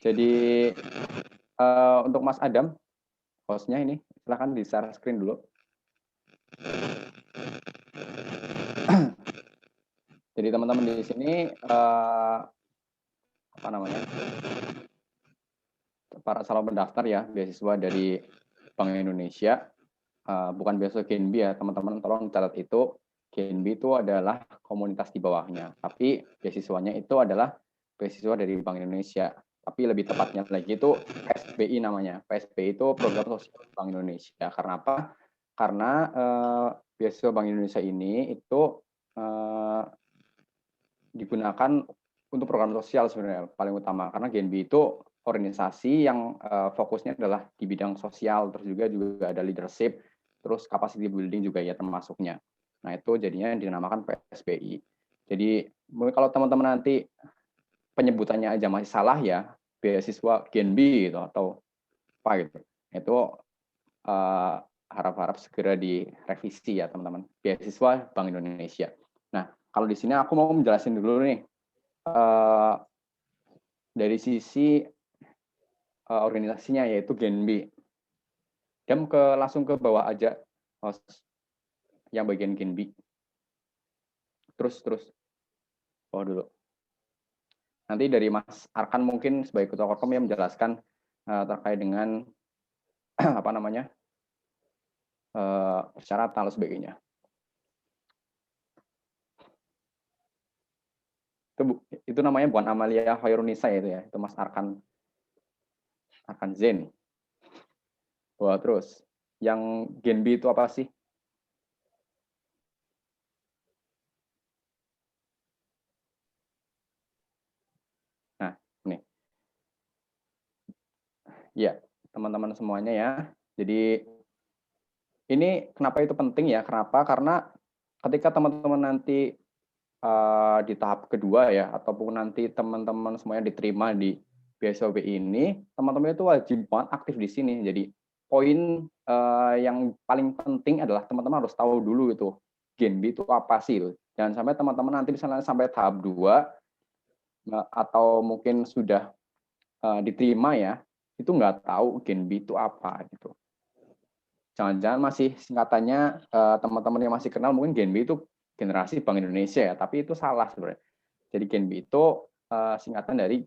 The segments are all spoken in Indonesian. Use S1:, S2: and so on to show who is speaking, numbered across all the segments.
S1: Jadi untuk Mas Adam, hostnya ini, silahkan di-share screen dulu. Jadi teman-teman di sini apa namanya, para calon pendaftar ya beasiswa dari Bank Indonesia, bukan beasiswa GNB ya teman-teman, tolong catat itu. GNB itu adalah komunitas di bawahnya, tapi beasiswanya itu adalah beasiswa dari Bank Indonesia. Tapi lebih tepatnya lagi itu PSBI namanya. PSBI itu program sosial Bank Indonesia. Karena apa? Karena beasiswa Bank Indonesia ini itu digunakan untuk program sosial sebenarnya paling utama, karena GNB itu organisasi yang fokusnya adalah di bidang sosial, terus juga ada leadership, terus capacity building juga ya termasuknya. Nah itu jadinya dinamakan PSBI. Jadi kalau teman-teman nanti penyebutannya aja masih salah ya, beasiswa GNB gitu atau apa gitu, itu harap-harap segera direvisi ya teman-teman. Beasiswa Bank Indonesia. Nah kalau di sini aku mau menjelasin dulu nih dari sisi organisasinya yaitu GNB. Langsung ke bawah aja host yang bagian GNB. Terus bawah dulu. Nanti dari Mas Arkan mungkin sebagai ketua Korkom yang menjelaskan terkait dengan apa namanya persyaratan dan sebagainya. Itu namanya bukan Amalia Hoirunisa itu Mas Arkan Zen. Wah, terus yang GNB itu apa sih? Nah, ini. Ya, teman-teman semuanya ya. Jadi ini kenapa itu penting ya? Kenapa? Karena ketika teman-teman nanti di tahap kedua ya, ataupun nanti teman-teman semuanya diterima di BSOB ini, teman-teman itu wajib banget aktif di sini. Jadi poin yang paling penting adalah teman-teman harus tahu dulu itu GNB itu apa sih. Jangan sampai teman-teman nanti misalnya sampai tahap 2 atau mungkin sudah diterima ya, itu nggak tahu GNB itu apa gitu. Jangan-jangan masih singkatannya teman-teman yang masih kenal mungkin GNB itu generasi Bank Indonesia ya, tapi itu salah sebenarnya. Jadi GNB itu singkatan dari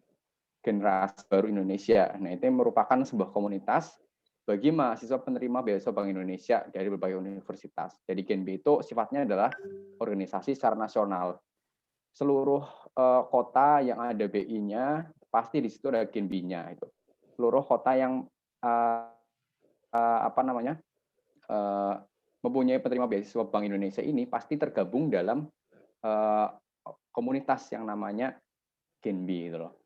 S1: Generasi Baru Indonesia. Nah, itu merupakan sebuah komunitas bagi mahasiswa penerima beasiswa Bank Indonesia dari berbagai universitas. Jadi GNB itu sifatnya adalah organisasi secara nasional. Seluruh kota yang ada BI-nya pasti di situ ada GNB-nya itu. Seluruh kota yang apa namanya mempunyai penerima beasiswa Bank Indonesia ini pasti tergabung dalam komunitas yang namanya GNB gitu loh.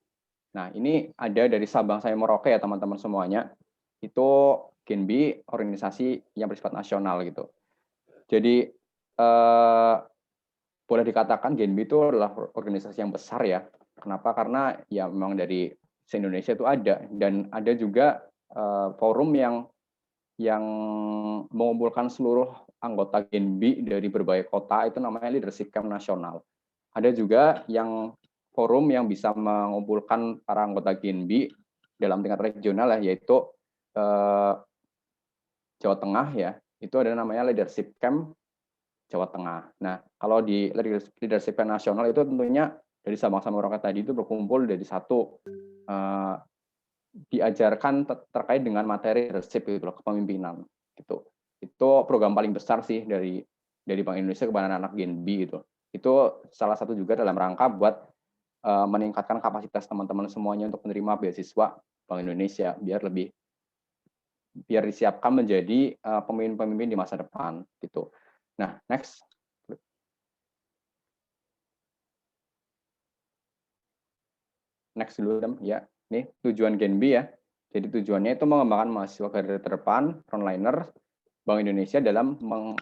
S1: Nah, ini ada dari Sabang sampai Merauke ya teman-teman semuanya. Itu GNB organisasi yang bersifat nasional gitu. Jadi boleh dikatakan GNB itu adalah organisasi yang besar ya. Kenapa? Karena ya memang dari se-Indonesia itu ada, dan ada juga forum yang mengumpulkan seluruh anggota GNB dari berbagai kota, itu namanya Leadership Camp Nasional. Ada juga yang forum yang bisa mengumpulkan para anggota GNB dalam tingkat regional ya, yaitu Jawa Tengah ya, itu ada namanya Leadership Camp Jawa Tengah. Nah, kalau di Leadership Camp Nasional itu tentunya dari Sabang sampai Merauke tadi itu berkumpul dari satu diajarkan terkait dengan materi leadership gitu loh, kepemimpinan gitu. Itu program paling besar sih dari Bank Indonesia kepada anak-anak GNB gitu. Itu salah satu juga dalam rangka buat meningkatkan kapasitas teman-teman semuanya untuk menerima beasiswa Bank Indonesia biar disiapkan menjadi pemimpin-pemimpin di masa depan gitu. Nah, next. Next dulu ya. Nih tujuan GNB ya. Jadi tujuannya itu mengembangkan mahasiswa garda terdepan, frontliner Bank Indonesia dalam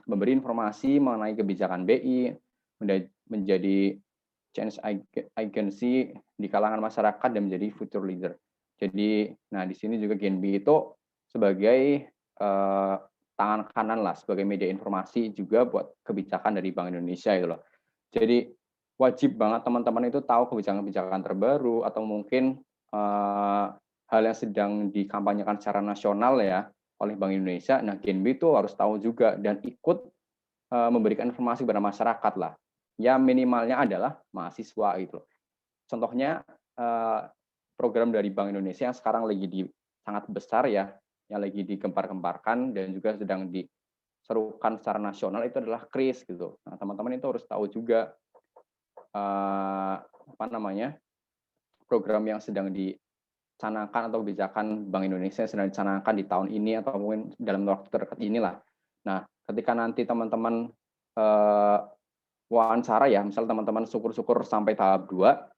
S1: memberi informasi mengenai kebijakan BI, menjadi change agency di kalangan masyarakat dan menjadi future leader. Jadi, nah di sini juga GNB itu sebagai tangan kanan lah, sebagai media informasi juga buat kebijakan dari Bank Indonesia gitu loh. Jadi wajib banget teman-teman itu tahu kebijakan-kebijakan terbaru atau mungkin hal yang sedang dikampanyekan secara nasional ya oleh Bank Indonesia, nah Genbi itu harus tahu juga dan ikut memberikan informasi kepada masyarakat lah. Ya minimalnya adalah mahasiswa gitu. Contohnya program dari Bank Indonesia yang sekarang lagi sangat besar ya, yang lagi digempar-gemparkan dan juga sedang diserukan secara nasional itu adalah KRIS gitu. Nah teman-teman itu harus tahu juga apa namanya program yang sedang dicanangkan atau kebijakan Bank Indonesia yang sedang dicanangkan di tahun ini atau mungkin dalam waktu terdekat inilah. Nah, ketika nanti teman-teman wawancara ya, misal teman-teman syukur-syukur sampai tahap 2,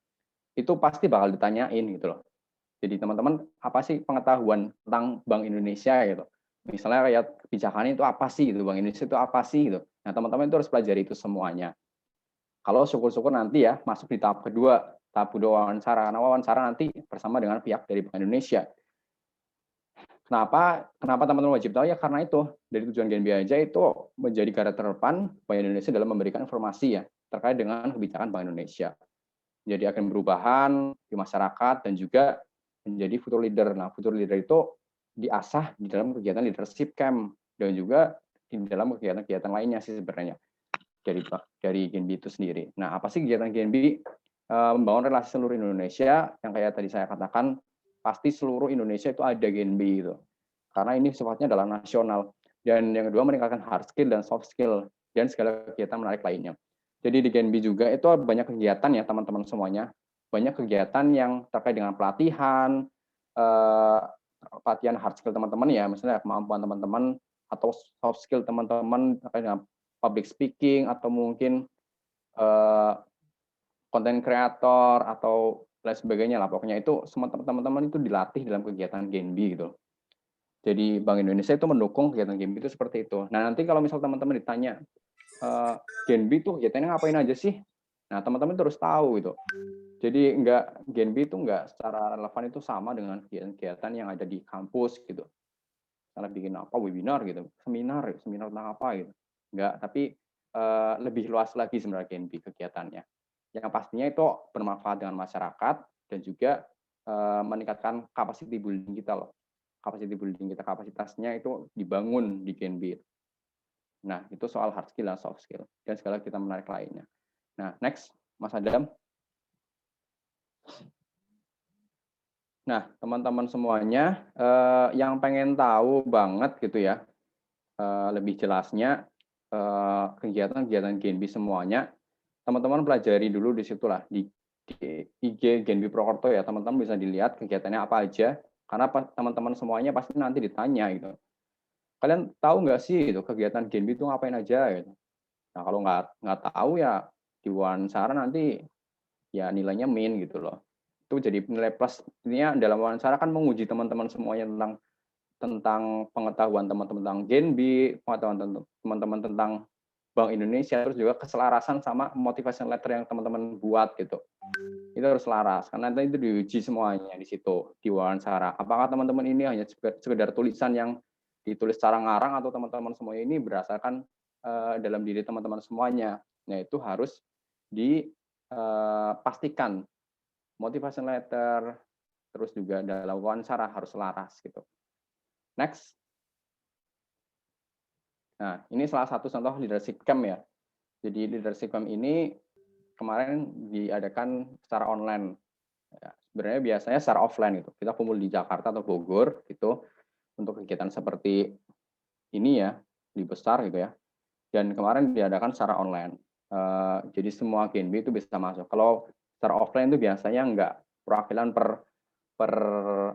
S1: itu pasti bakal ditanyain gitu loh. Jadi teman-teman apa sih pengetahuan tentang Bank Indonesia gitu. Misalnya kayak kebijakannya itu apa sih gitu, Bank Indonesia itu apa sih gitu. Nah, teman-teman itu harus pelajari itu semuanya. Kalau syukur-syukur nanti ya masuk di tahap kedua wawancara, karena wawancara nanti bersama dengan pihak dari Bank Indonesia. Kenapa teman-teman wajib tahu ya karena itu dari tujuan GNB aja itu menjadi garda terdepan Bank Indonesia dalam memberikan informasi ya terkait dengan kebijakan Bank Indonesia. Jadi akan perubahan di masyarakat dan juga menjadi future leader. Nah, future leader itu diasah di dalam kegiatan leadership camp dan juga di dalam kegiatan-kegiatan lainnya sih sebenarnya dari GNB itu sendiri. Nah, apa sih kegiatan GNB? Membangun relasi seluruh Indonesia yang kayak tadi saya katakan pasti seluruh Indonesia itu ada GNB itu. Karena ini sifatnya adalah nasional. Dan yang kedua meningkatkan hard skill dan soft skill dan segala kegiatan menarik lainnya. Jadi di GNB juga itu banyak kegiatan ya teman-teman semuanya. Banyak kegiatan yang terkait dengan pelatihan, pelatihan hard skill teman-teman ya, misalnya kemampuan teman-teman atau soft skill teman-teman terkait dengan public speaking atau mungkin konten kreator atau lain sebagainya lah. Pokoknya itu semua teman-teman itu dilatih dalam kegiatan GNB gitu. Jadi Bank Indonesia itu mendukung kegiatan GNB itu seperti itu. Nah nanti kalau misal teman-teman ditanya, GNB itu kegiatannya ngapain aja sih? Nah teman-teman terus tahu gitu. Jadi GNB itu enggak secara relevan itu sama dengan kegiatan-kegiatan yang ada di kampus gitu. Misalnya bikin apa webinar gitu, seminar tentang apa gitu. Enggak, tapi lebih luas lagi sebenarnya GNB kegiatannya. Yang pastinya itu bermanfaat dengan masyarakat dan juga meningkatkan capacity building kita loh. Capacity building kita, kapasitasnya itu dibangun di GNB. Nah, itu soal hard skill dan soft skill dan segala kita menarik lainnya. Nah, next, Mas Adam. Nah, teman-teman semuanya yang pengen tahu banget gitu ya, lebih jelasnya kegiatan-kegiatan GNB semuanya, teman-teman pelajari dulu di situlah di IG GNB Prokerto ya, teman-teman bisa dilihat kegiatannya apa aja, karena teman-teman semuanya pasti nanti ditanya gitu. Kalian tahu nggak sih itu kegiatan GNB itu ngapain aja gitu. Nah kalau nggak tahu ya di wawancara nanti ya nilainya min gitu loh. Itu jadi nilai plus. Ini dalam wawancara kan menguji teman-teman semuanya tentang pengetahuan teman-teman tentang GNB, pengetahuan teman-teman tentang Bank Indonesia, terus juga keselarasan sama motivation letter yang teman-teman buat gitu. Itu harus selaras, karena nanti itu diuji semuanya di situ, di wawancara. Apakah teman-teman ini hanya sekedar tulisan yang ditulis secara ngarang atau teman-teman semuanya ini berdasarkan dalam diri teman-teman semuanya. Nah, itu harus dipastikan motivation letter, terus juga dalam wawancara harus selaras gitu. Next. Nah, ini salah satu contoh leadership camp ya. Jadi leadership camp ini kemarin diadakan secara online. Ya, sebenarnya biasanya secara offline gitu. Kita kumpul di Jakarta atau Bogor gitu untuk kegiatan seperti ini ya, di besar gitu ya. Dan kemarin diadakan secara online. Jadi semua GNB itu bisa masuk. Kalau secara offline itu biasanya enggak perwakilan per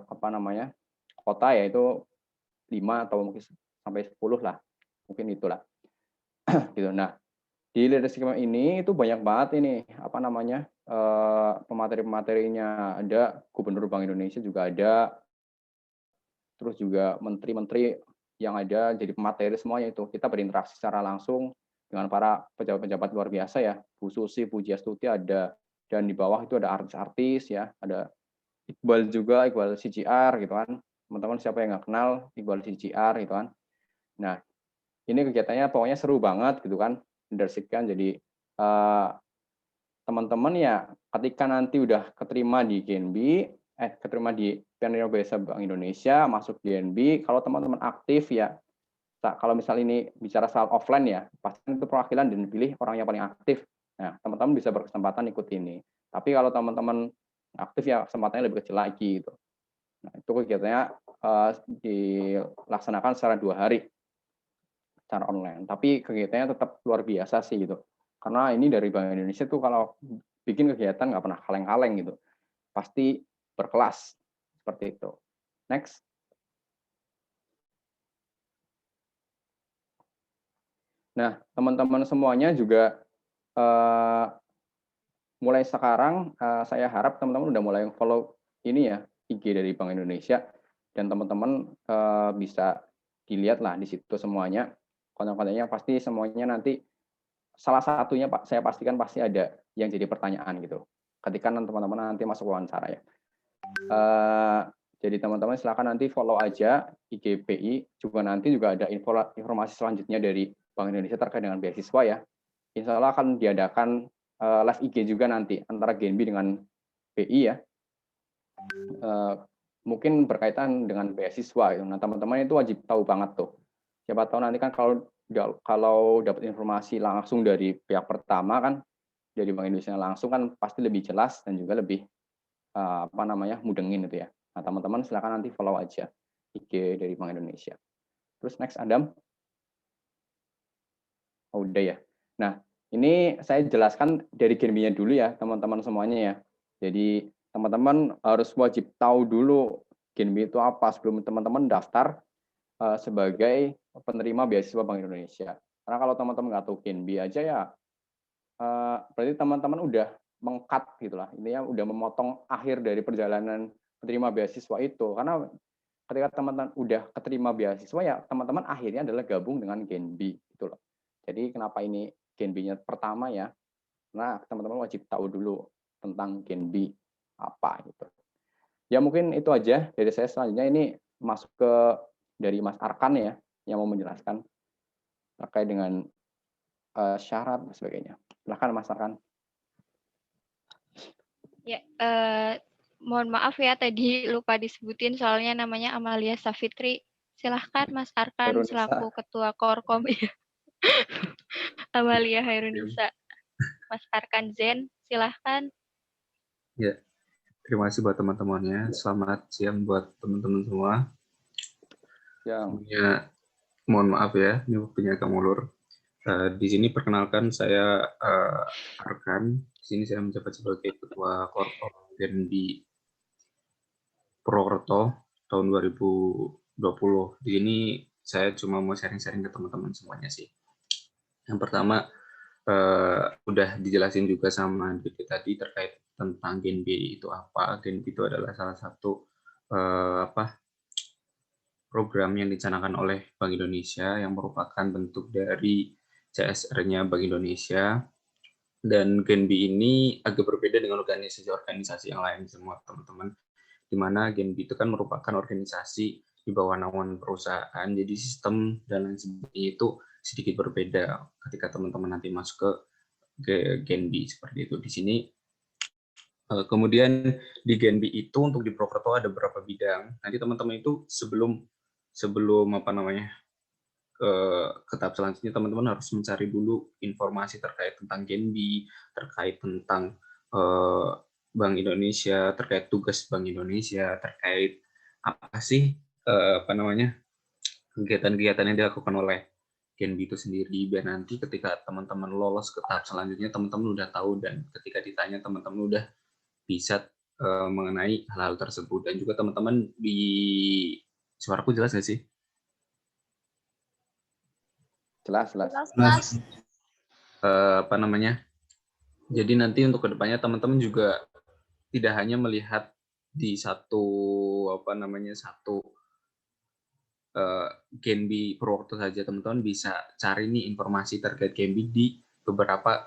S1: apa namanya kota ya itu 5 atau mungkin sampai 10 lah. Mungkin itulah. Gitu. Nah, di leadership ini itu banyak banget ini apa namanya pemateri-pematerinya, ada Gubernur Bank Indonesia juga ada, terus juga menteri-menteri yang ada jadi pemateri semuanya itu. Kita berinteraksi secara langsung dengan para pejabat-pejabat luar biasa ya, Bu Susi, Bu Pujiastuti ada, dan di bawah itu ada artis-artis ya, ada Iqbal juga, Iqbal CGR gitu kan. Teman-teman siapa yang nggak kenal Iqbal CGR gitu kan. Nah, ini kegiatannya pokoknya seru banget gitu kan, leadership kan. Jadi teman-teman ya ketika nanti udah keterima di GNB, keterima di penerima beasiswa Bank Indonesia, masuk DNB. Kalau teman-teman aktif ya, kalau misal ini bicara soal offline ya, pasti itu perwakilan dan dipilih orang yang paling aktif. Nah, teman-teman bisa berkesempatan ikut ini. Tapi kalau teman-teman aktif ya kesempatannya lebih kecil lagi gitu. Nah, itu kegiatannya dilaksanakan secara 2 hari secara online. Tapi kegiatannya tetap luar biasa sih gitu. Karena ini dari Bank Indonesia tuh kalau bikin kegiatan nggak pernah kaleng-kaleng gitu. Pasti berkelas seperti itu. Next. Nah, teman-teman semuanya juga mulai sekarang saya harap teman-teman udah mulai follow ini ya IG dari Bank Indonesia dan teman-teman bisa dilihat lah di situ semuanya konten-kontennya pasti semuanya nanti salah satunya Pak saya pastikan pasti ada yang jadi pertanyaan gitu ketika teman-teman nanti masuk wawancara ya. Jadi teman-teman silakan nanti follow aja IG BI juga nanti juga ada informasi selanjutnya dari Bank Indonesia terkait dengan beasiswa ya. Insya Allah akan diadakan live IG juga nanti antara GNB dengan BI ya. Mungkin berkaitan dengan beasiswa. Nah teman-teman itu wajib tahu banget tuh. Siapa tahu nanti kan kalau dapat informasi langsung dari pihak pertama kan dari Bank Indonesia langsung kan pasti lebih jelas dan juga lebih mudengin itu ya. Nah teman-teman silakan nanti follow aja IG dari Bank Indonesia. Terus next Adam. Oh udah ya. Nah ini saya jelaskan dari GNB-nya dulu ya teman-teman semuanya ya. Jadi teman-teman harus wajib tahu dulu GNB itu apa sebelum teman-teman daftar sebagai penerima beasiswa Bank Indonesia. Karena kalau teman-teman nggak tahu GNB aja ya, berarti teman-teman udah meng-cut gitulah. Intinya udah memotong akhir dari perjalanan penerima beasiswa itu. Karena ketika teman-teman udah keterima beasiswa ya teman-teman akhirnya adalah gabung dengan GNB gitu loh. Jadi kenapa ini GNB-nya pertama ya? Nah, teman-teman wajib tahu dulu tentang GNB apa gitu. Ya mungkin itu aja dari saya. Selanjutnya ini masuk ke dari Mas Arkan ya yang mau menjelaskan terkait dengan syarat dan sebagainya. Silahkan Mas Arkan.
S2: Ya, mohon maaf ya tadi lupa disebutin soalnya namanya Amalia Safitri. Silahkan Mas Arkan selaku Ketua Korkom. Amalia Hairunisa. Mas Arkan Zen, silahkan.
S3: Ya, terima kasih buat teman-temannya. Selamat siang buat teman-teman semua. Sebelumnya mohon maaf ya, ini waktunya agak mulur. Di sini perkenalkan saya Arkan. Di sini saya menjabat sebagai Ketua Korkom GNB Purwokerto tahun 2020. Di sini saya cuma mau sharing-sharing ke teman-teman semuanya sih. Yang pertama, udah dijelasin juga sama Diki tadi terkait tentang GNB itu apa. GNB itu adalah salah satu program yang dicanangkan oleh Bank Indonesia yang merupakan bentuk dari CSR-nya Bank Indonesia. Dan GNB ini agak berbeda dengan organisasi-organisasi yang lain semua teman-teman, di mana GNB itu kan merupakan organisasi di bawah naungan perusahaan, jadi sistem dan lain sebagainya itu sedikit berbeda ketika teman-teman nanti masuk ke GNB seperti itu. Di sini kemudian di GNB itu untuk di Purwokerto ada beberapa bidang. Nanti teman-teman itu sebelum ke tahap selanjutnya teman-teman harus mencari dulu informasi terkait tentang GNB, terkait tentang Bank Indonesia, terkait tugas Bank Indonesia, terkait apa sih kegiatan-kegiatan yang dilakukan oleh GNB itu sendiri, biar nanti ketika teman-teman lolos ke tahap selanjutnya teman-teman udah tahu dan ketika ditanya teman-teman udah bisa mengenai hal-hal tersebut. Dan juga teman-teman di suaraku jelas nggak sih?
S1: Jelas.
S3: Jadi nanti untuk kedepannya teman-teman juga tidak hanya melihat di satu GNB Purwokerto saja, teman-teman bisa cari nih informasi terkait GNB di beberapa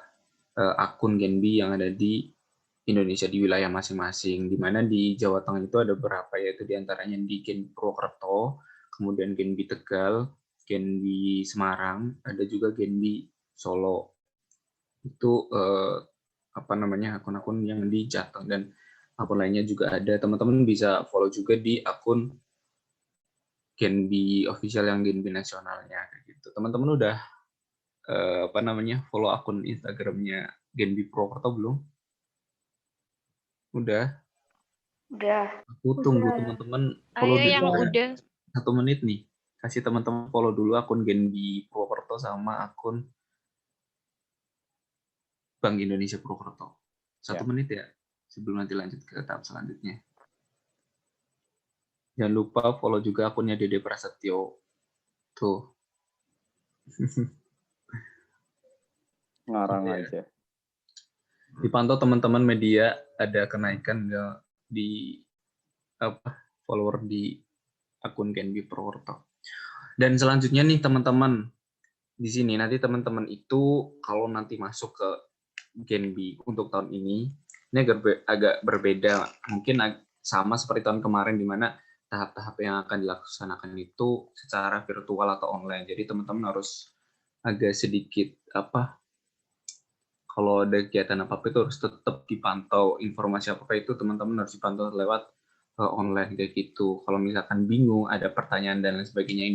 S3: akun GNB yang ada di Indonesia di wilayah masing-masing, di mana di Jawa Tengah itu ada beberapa, yaitu diantaranya di GNB Purwokerto, kemudian GNB Tegal, GNB Semarang, ada juga GNB Solo. Itu akun-akun yang di Jateng. Dan akun lainnya juga ada. Teman-teman bisa follow juga di akun Genbi official yang Genbi nasionalnya kayak gitu. Teman-teman udah follow akun Instagramnya Genbi Purwokerto belum? Udah.
S4: Udah.
S3: Aku tunggu teman-teman follow
S2: Ayo yang
S3: dulu.
S2: udah.
S3: 1 menit nih. Kasih teman-teman follow dulu akun Genbi Purwokerto sama akun Bank Indonesia Purwokerto. 1 menit ya, sebelum nanti lanjut ke tahap selanjutnya. Jangan lupa follow juga akunnya Dede Prasetyo. Tuh.
S1: Ngarang aja.
S3: Dipantau teman-teman media, ada kenaikan nggak di follower di akun Genbi Purwokerto. Dan selanjutnya nih teman-teman, di sini nanti teman-teman itu kalau nanti masuk ke Genbi untuk tahun ini agak berbeda. Mungkin sama seperti tahun kemarin di mana tahap-tahap yang akan dilaksanakan itu secara virtual atau online. Jadi teman-teman harus agak sedikit kalau ada kegiatan apa-apa itu harus tetap dipantau. Informasi apa-apa itu teman-teman harus dipantau lewat online kayak gitu. Kalau misalkan bingung, ada pertanyaan dan lain sebagainya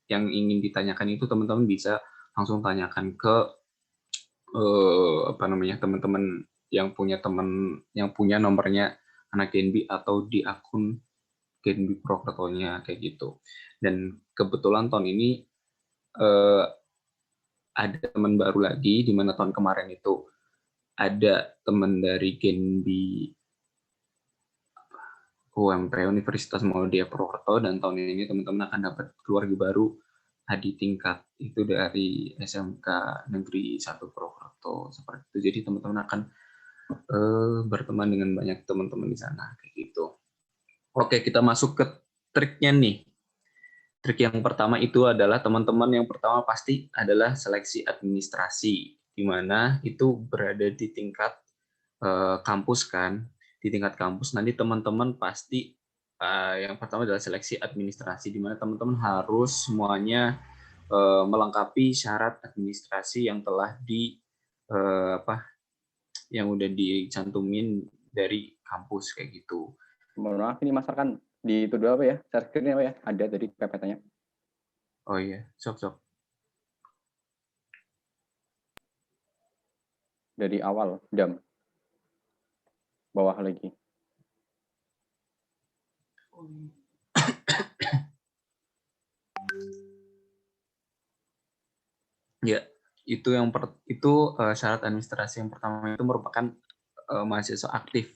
S3: yang ingin ditanyakan itu teman-teman bisa langsung tanyakan ke teman-teman yang punya nomornya anak Genbi atau di akun Genbi Purwokerto-nya kayak gitu. Dan kebetulan tahun ini ada teman baru lagi, di mana tahun kemarin itu ada teman dari Genbi UMP Universitas Muhammadiyah Purwokerto, dan tahun ini teman-teman akan dapat keluarga baru adik tingkat itu dari SMK Negeri 1 Purwokerto seperti itu. Jadi teman-teman akan berteman dengan banyak teman-teman di sana kayak gitu. Oke, kita masuk ke triknya nih. Trik yang pertama itu adalah teman-teman yang pertama pasti adalah seleksi administrasi, di mana itu berada di tingkat kampus kan. Di tingkat kampus nanti teman-teman pasti yang pertama adalah seleksi administrasi, di mana teman-teman harus semuanya melengkapi syarat administrasi yang telah yang udah dicantumin dari kampus kayak gitu.
S1: Mohon maaf, ini Mas Arkan di itu dulu apa ya? Share screen apa ya? Ada tadi PPT-nya.
S3: Oh iya, sok.
S1: Dari awal, jam. Bawah lagi.
S3: Ya, itu syarat administrasi yang pertama itu merupakan mahasiswa aktif.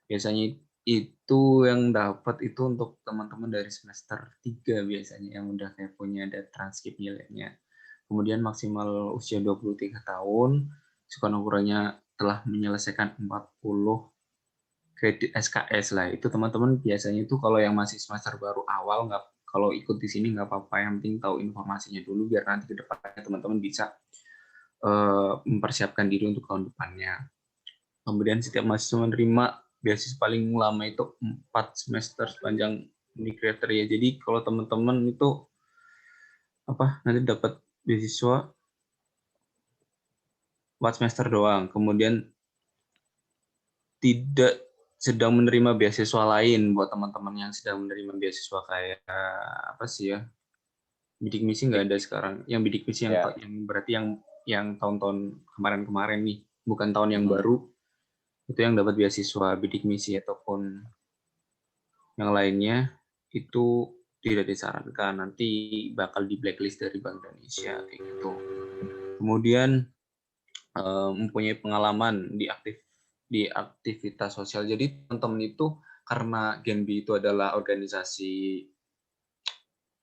S3: Biasanya itu yang dapat itu untuk teman-teman dari semester 3 biasanya yang udah kayak punya ada transkrip nilainya. Kemudian maksimal usia 23 tahun, sekolah ukurannya telah menyelesaikan 40 kredit SKS lah. Itu teman-teman biasanya itu kalau yang masih semester baru awal kalau ikut di sini nggak apa-apa, yang penting tahu informasinya dulu biar nanti ke depannya teman-teman bisa mempersiapkan diri untuk tahun depannya. Kemudian setiap mahasiswa menerima beasiswa paling lama itu 4 semester sepanjang uni kriteria. Jadi kalau teman-teman itu nanti dapat beasiswa 4 semester doang. Kemudian tidak sedang menerima beasiswa lain buat teman-teman yang sedang menerima beasiswa kayak bidik misi nggak ada sekarang. Yang bidik misi yang berarti yang tahun-tahun kemarin-kemarin nih, bukan tahun yang baru. Itu yang dapat beasiswa bidik misi ataupun yang lainnya itu tidak disarankan, nanti bakal di blacklist dari Bank Indonesia kayak gitu. Kemudian mempunyai pengalaman di aktivitas sosial. Jadi teman-teman itu karena Genbi itu adalah organisasi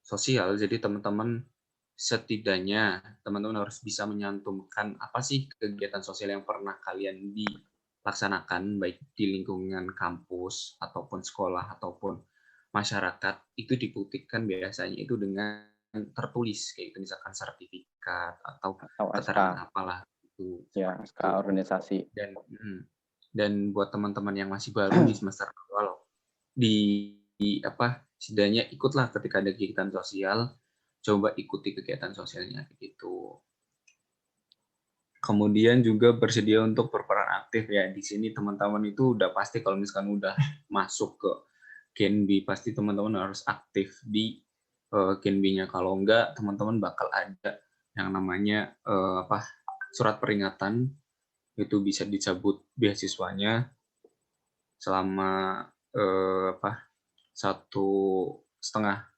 S3: sosial, jadi teman-teman setidaknya teman-teman harus bisa menyantumkan apa sih kegiatan sosial yang pernah kalian dilaksanakan baik di lingkungan kampus ataupun sekolah ataupun masyarakat. Itu dibuktikan biasanya itu dengan tertulis kayak itu, misalkan sertifikat atau keterangan apalah itu
S1: ya, SK organisasi.
S3: Dan buat teman-teman yang masih baru di semester awal setidaknya ikutlah ketika ada kegiatan sosial, coba ikuti kegiatan sosialnya gitu. Kemudian juga bersedia untuk berperan aktif ya. Di sini teman-teman itu udah pasti kalau misalkan udah masuk ke Genbi, pasti teman-teman harus aktif di Genbi-nya. Kalau enggak, teman-teman bakal ada yang namanya surat peringatan, itu bisa dicabut beasiswanya selama 1,5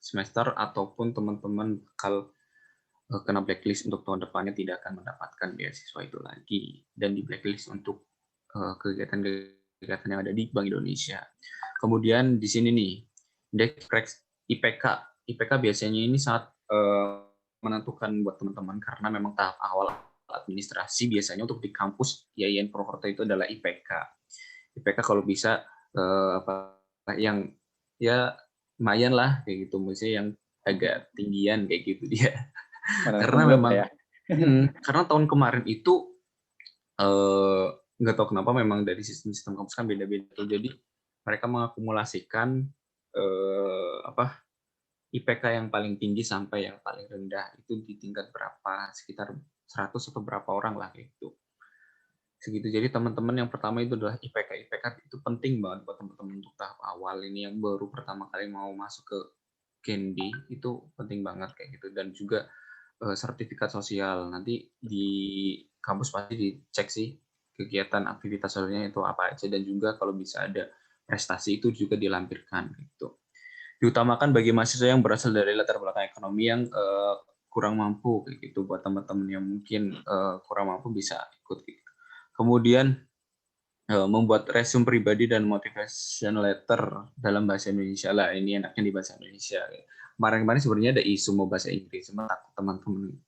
S3: semester, ataupun teman-teman bakal kena blacklist untuk tahun depannya, tidak akan mendapatkan beasiswa itu lagi, dan di blacklist untuk kegiatan-kegiatan yang ada di Bank Indonesia. Kemudian di sini nih, indeks IPK. IPK biasanya ini sangat menentukan buat teman-teman, karena memang tahap awal administrasi biasanya untuk di kampus IAIN Purwokerto itu adalah IPK. IPK kalau bisa yang ya lumayan lah kayak gitu, maksudnya yang agak tinggian kayak gitu dia. Karena memang
S1: ya.
S3: Karena tahun kemarin itu nggak tahu kenapa memang dari sistem kampus kan beda-beda tuh, jadi mereka mengakumulasikan IPK yang paling tinggi sampai yang paling rendah itu di tingkat berapa, sekitar 100 atau berapa orang lah kayak gitu. Segitu. Jadi teman-teman yang pertama itu adalah IPK. IPK itu penting banget buat teman-teman untuk tahap awal ini yang baru pertama kali mau masuk ke Genbi, itu penting banget kayak gitu. Dan juga sertifikat sosial, nanti di kampus pasti dicek sih kegiatan aktivitas sosialnya itu apa aja, dan juga kalau bisa ada prestasi itu juga dilampirkan gitu. Diutamakan bagi mahasiswa yang berasal dari latar belakang ekonomi yang kurang mampu kayak gitu. Buat teman-teman yang mungkin kurang mampu bisa ikut gitu. Kemudian membuat resume pribadi dan motivation letter dalam bahasa Indonesia lah. Ini enaknya di bahasa Indonesia. Kemarin-kemarin sebenarnya ada isu mau bahasa Inggris, cuma takut teman-teman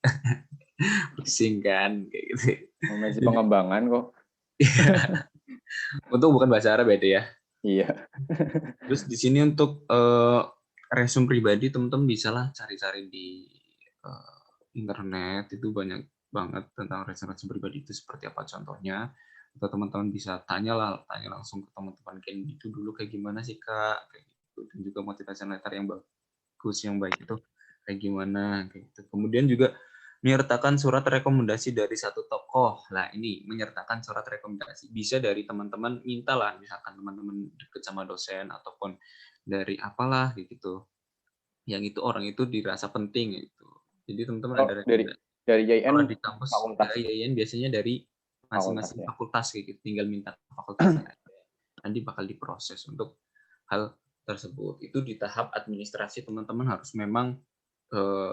S3: pusing kan kayak gitu.
S1: Masih pengembangan kok.
S3: Untuk bukan bahasa Arab ya, ya.
S1: Iya.
S3: Terus di sini untuk resume pribadi teman-teman bisa lah cari-cari di internet, itu banyak banget tentang resume pribadi itu seperti apa contohnya. Atau teman-teman bisa tanya langsung ke teman-teman Genbi itu dulu kayak gimana sih Kak, kayak gitu. Dan juga motivation letter yang bagus, yang baik itu kayak gimana kayak gitu. Kemudian juga menyertakan surat rekomendasi dari satu tokoh. Nah, ini menyertakan surat rekomendasi bisa dari teman-teman, mintalah misalkan teman-teman deket sama dosen ataupun dari apalah gitu. Yang itu orang itu dirasa penting gitu. Jadi teman-teman ada rekomendasi.
S1: Dari IAIN
S3: kalau di kampus
S1: fakultas.
S3: IAIN biasanya dari masing-masing fakultas kayak gitu, tinggal minta fakultasnya nanti bakal diproses untuk hal tersebut. Itu di tahap administrasi teman-teman harus memang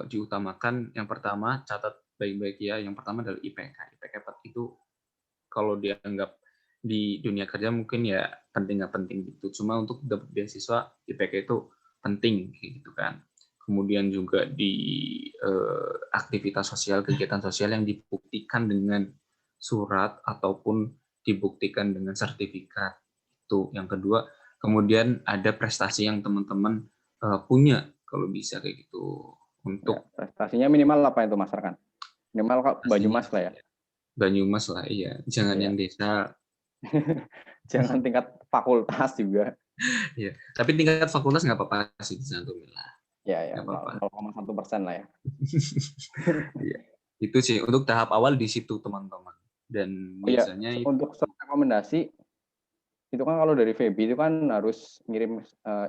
S3: diutamakan. Yang pertama, catat baik-baik ya, yang pertama adalah IPK. IPK itu kalau dianggap di dunia kerja mungkin ya penting nggak penting gitu, cuma untuk dapat beasiswa IPK itu penting gitu kan. Kemudian juga di aktivitas sosial, kegiatan sosial yang dibuktikan dengan surat ataupun dibuktikan dengan sertifikat. Itu yang kedua. Kemudian ada prestasi yang teman-teman punya kalau bisa kayak gitu. Untuk
S1: ya, prestasinya minimal apa itu Mas Arkan? Minimal Banyumas lah ya.
S3: Banyumas lah, iya. Jangan yang desa.
S1: Jangan tingkat fakultas juga.
S3: Iya. Tapi tingkat fakultas nggak apa-apa sih, alhamdulillah.
S1: Ya, 0,1% lah ya.
S3: Iya. Itu sih untuk tahap awal di situ teman-teman. Dan biasanya
S1: untuk rekomendasi itu kan kalau dari VB itu kan harus ngirim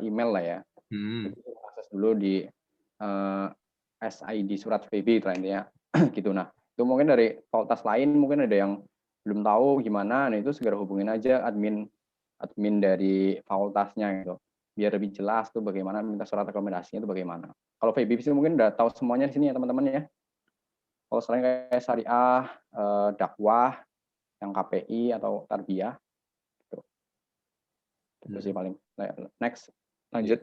S1: email lah ya. Itu akses dulu di SID surat VB intinya gitu. Nah, itu mungkin dari fakultas lain mungkin ada yang belum tahu gimana, nah itu segera hubungin aja admin dari fakultasnya gitu. Biar lebih jelas tuh bagaimana minta surat rekomendasinya itu bagaimana. Kalau VB sih mungkin udah tahu semuanya di sini ya teman-teman ya. Kalau selain kayak syariah, dakwah, yang KPI atau tarbiyah, gitu. Itu sih paling. Next, lanjut.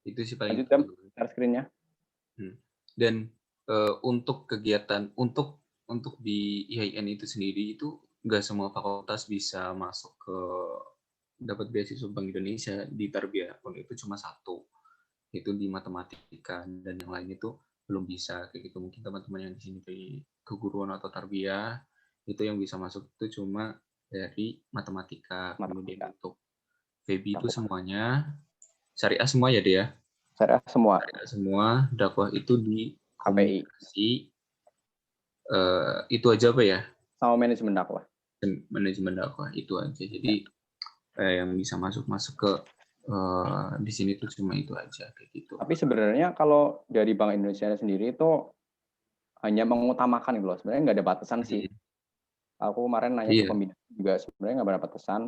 S3: Itu sih paling.
S1: Lanjut jam share screen-nya.
S3: Dan untuk kegiatan untuk di IAIN itu sendiri itu nggak semua fakultas bisa masuk ke dapat beasiswa Bank Indonesia. Di tarbiyah pun itu cuma satu, itu di matematika, dan yang lain itu belum bisa kayak gitu. Mungkin teman-teman yang di sini dari keguruan atau tarbiyah itu yang bisa masuk itu cuma dari matematika. Kemudian untuk VB itu semuanya, syariah semua ya dia.
S1: Syariah
S3: semua, dakwah itu di
S1: KPI.
S3: Itu aja apa ya?
S1: sama manajemen dakwah.
S3: Dan manajemen dakwah itu aja. Jadi yang bisa masuk ke di sini tuh cuma itu aja kayak gitu.
S1: Tapi sebenarnya kalau dari Bank Indonesia sendiri itu hanya mengutamakan gitu loh. Sebenarnya nggak ada batasan sih. Aku kemarin nanya ke
S3: Iya.
S1: pembina juga sebenarnya nggak ada batasan.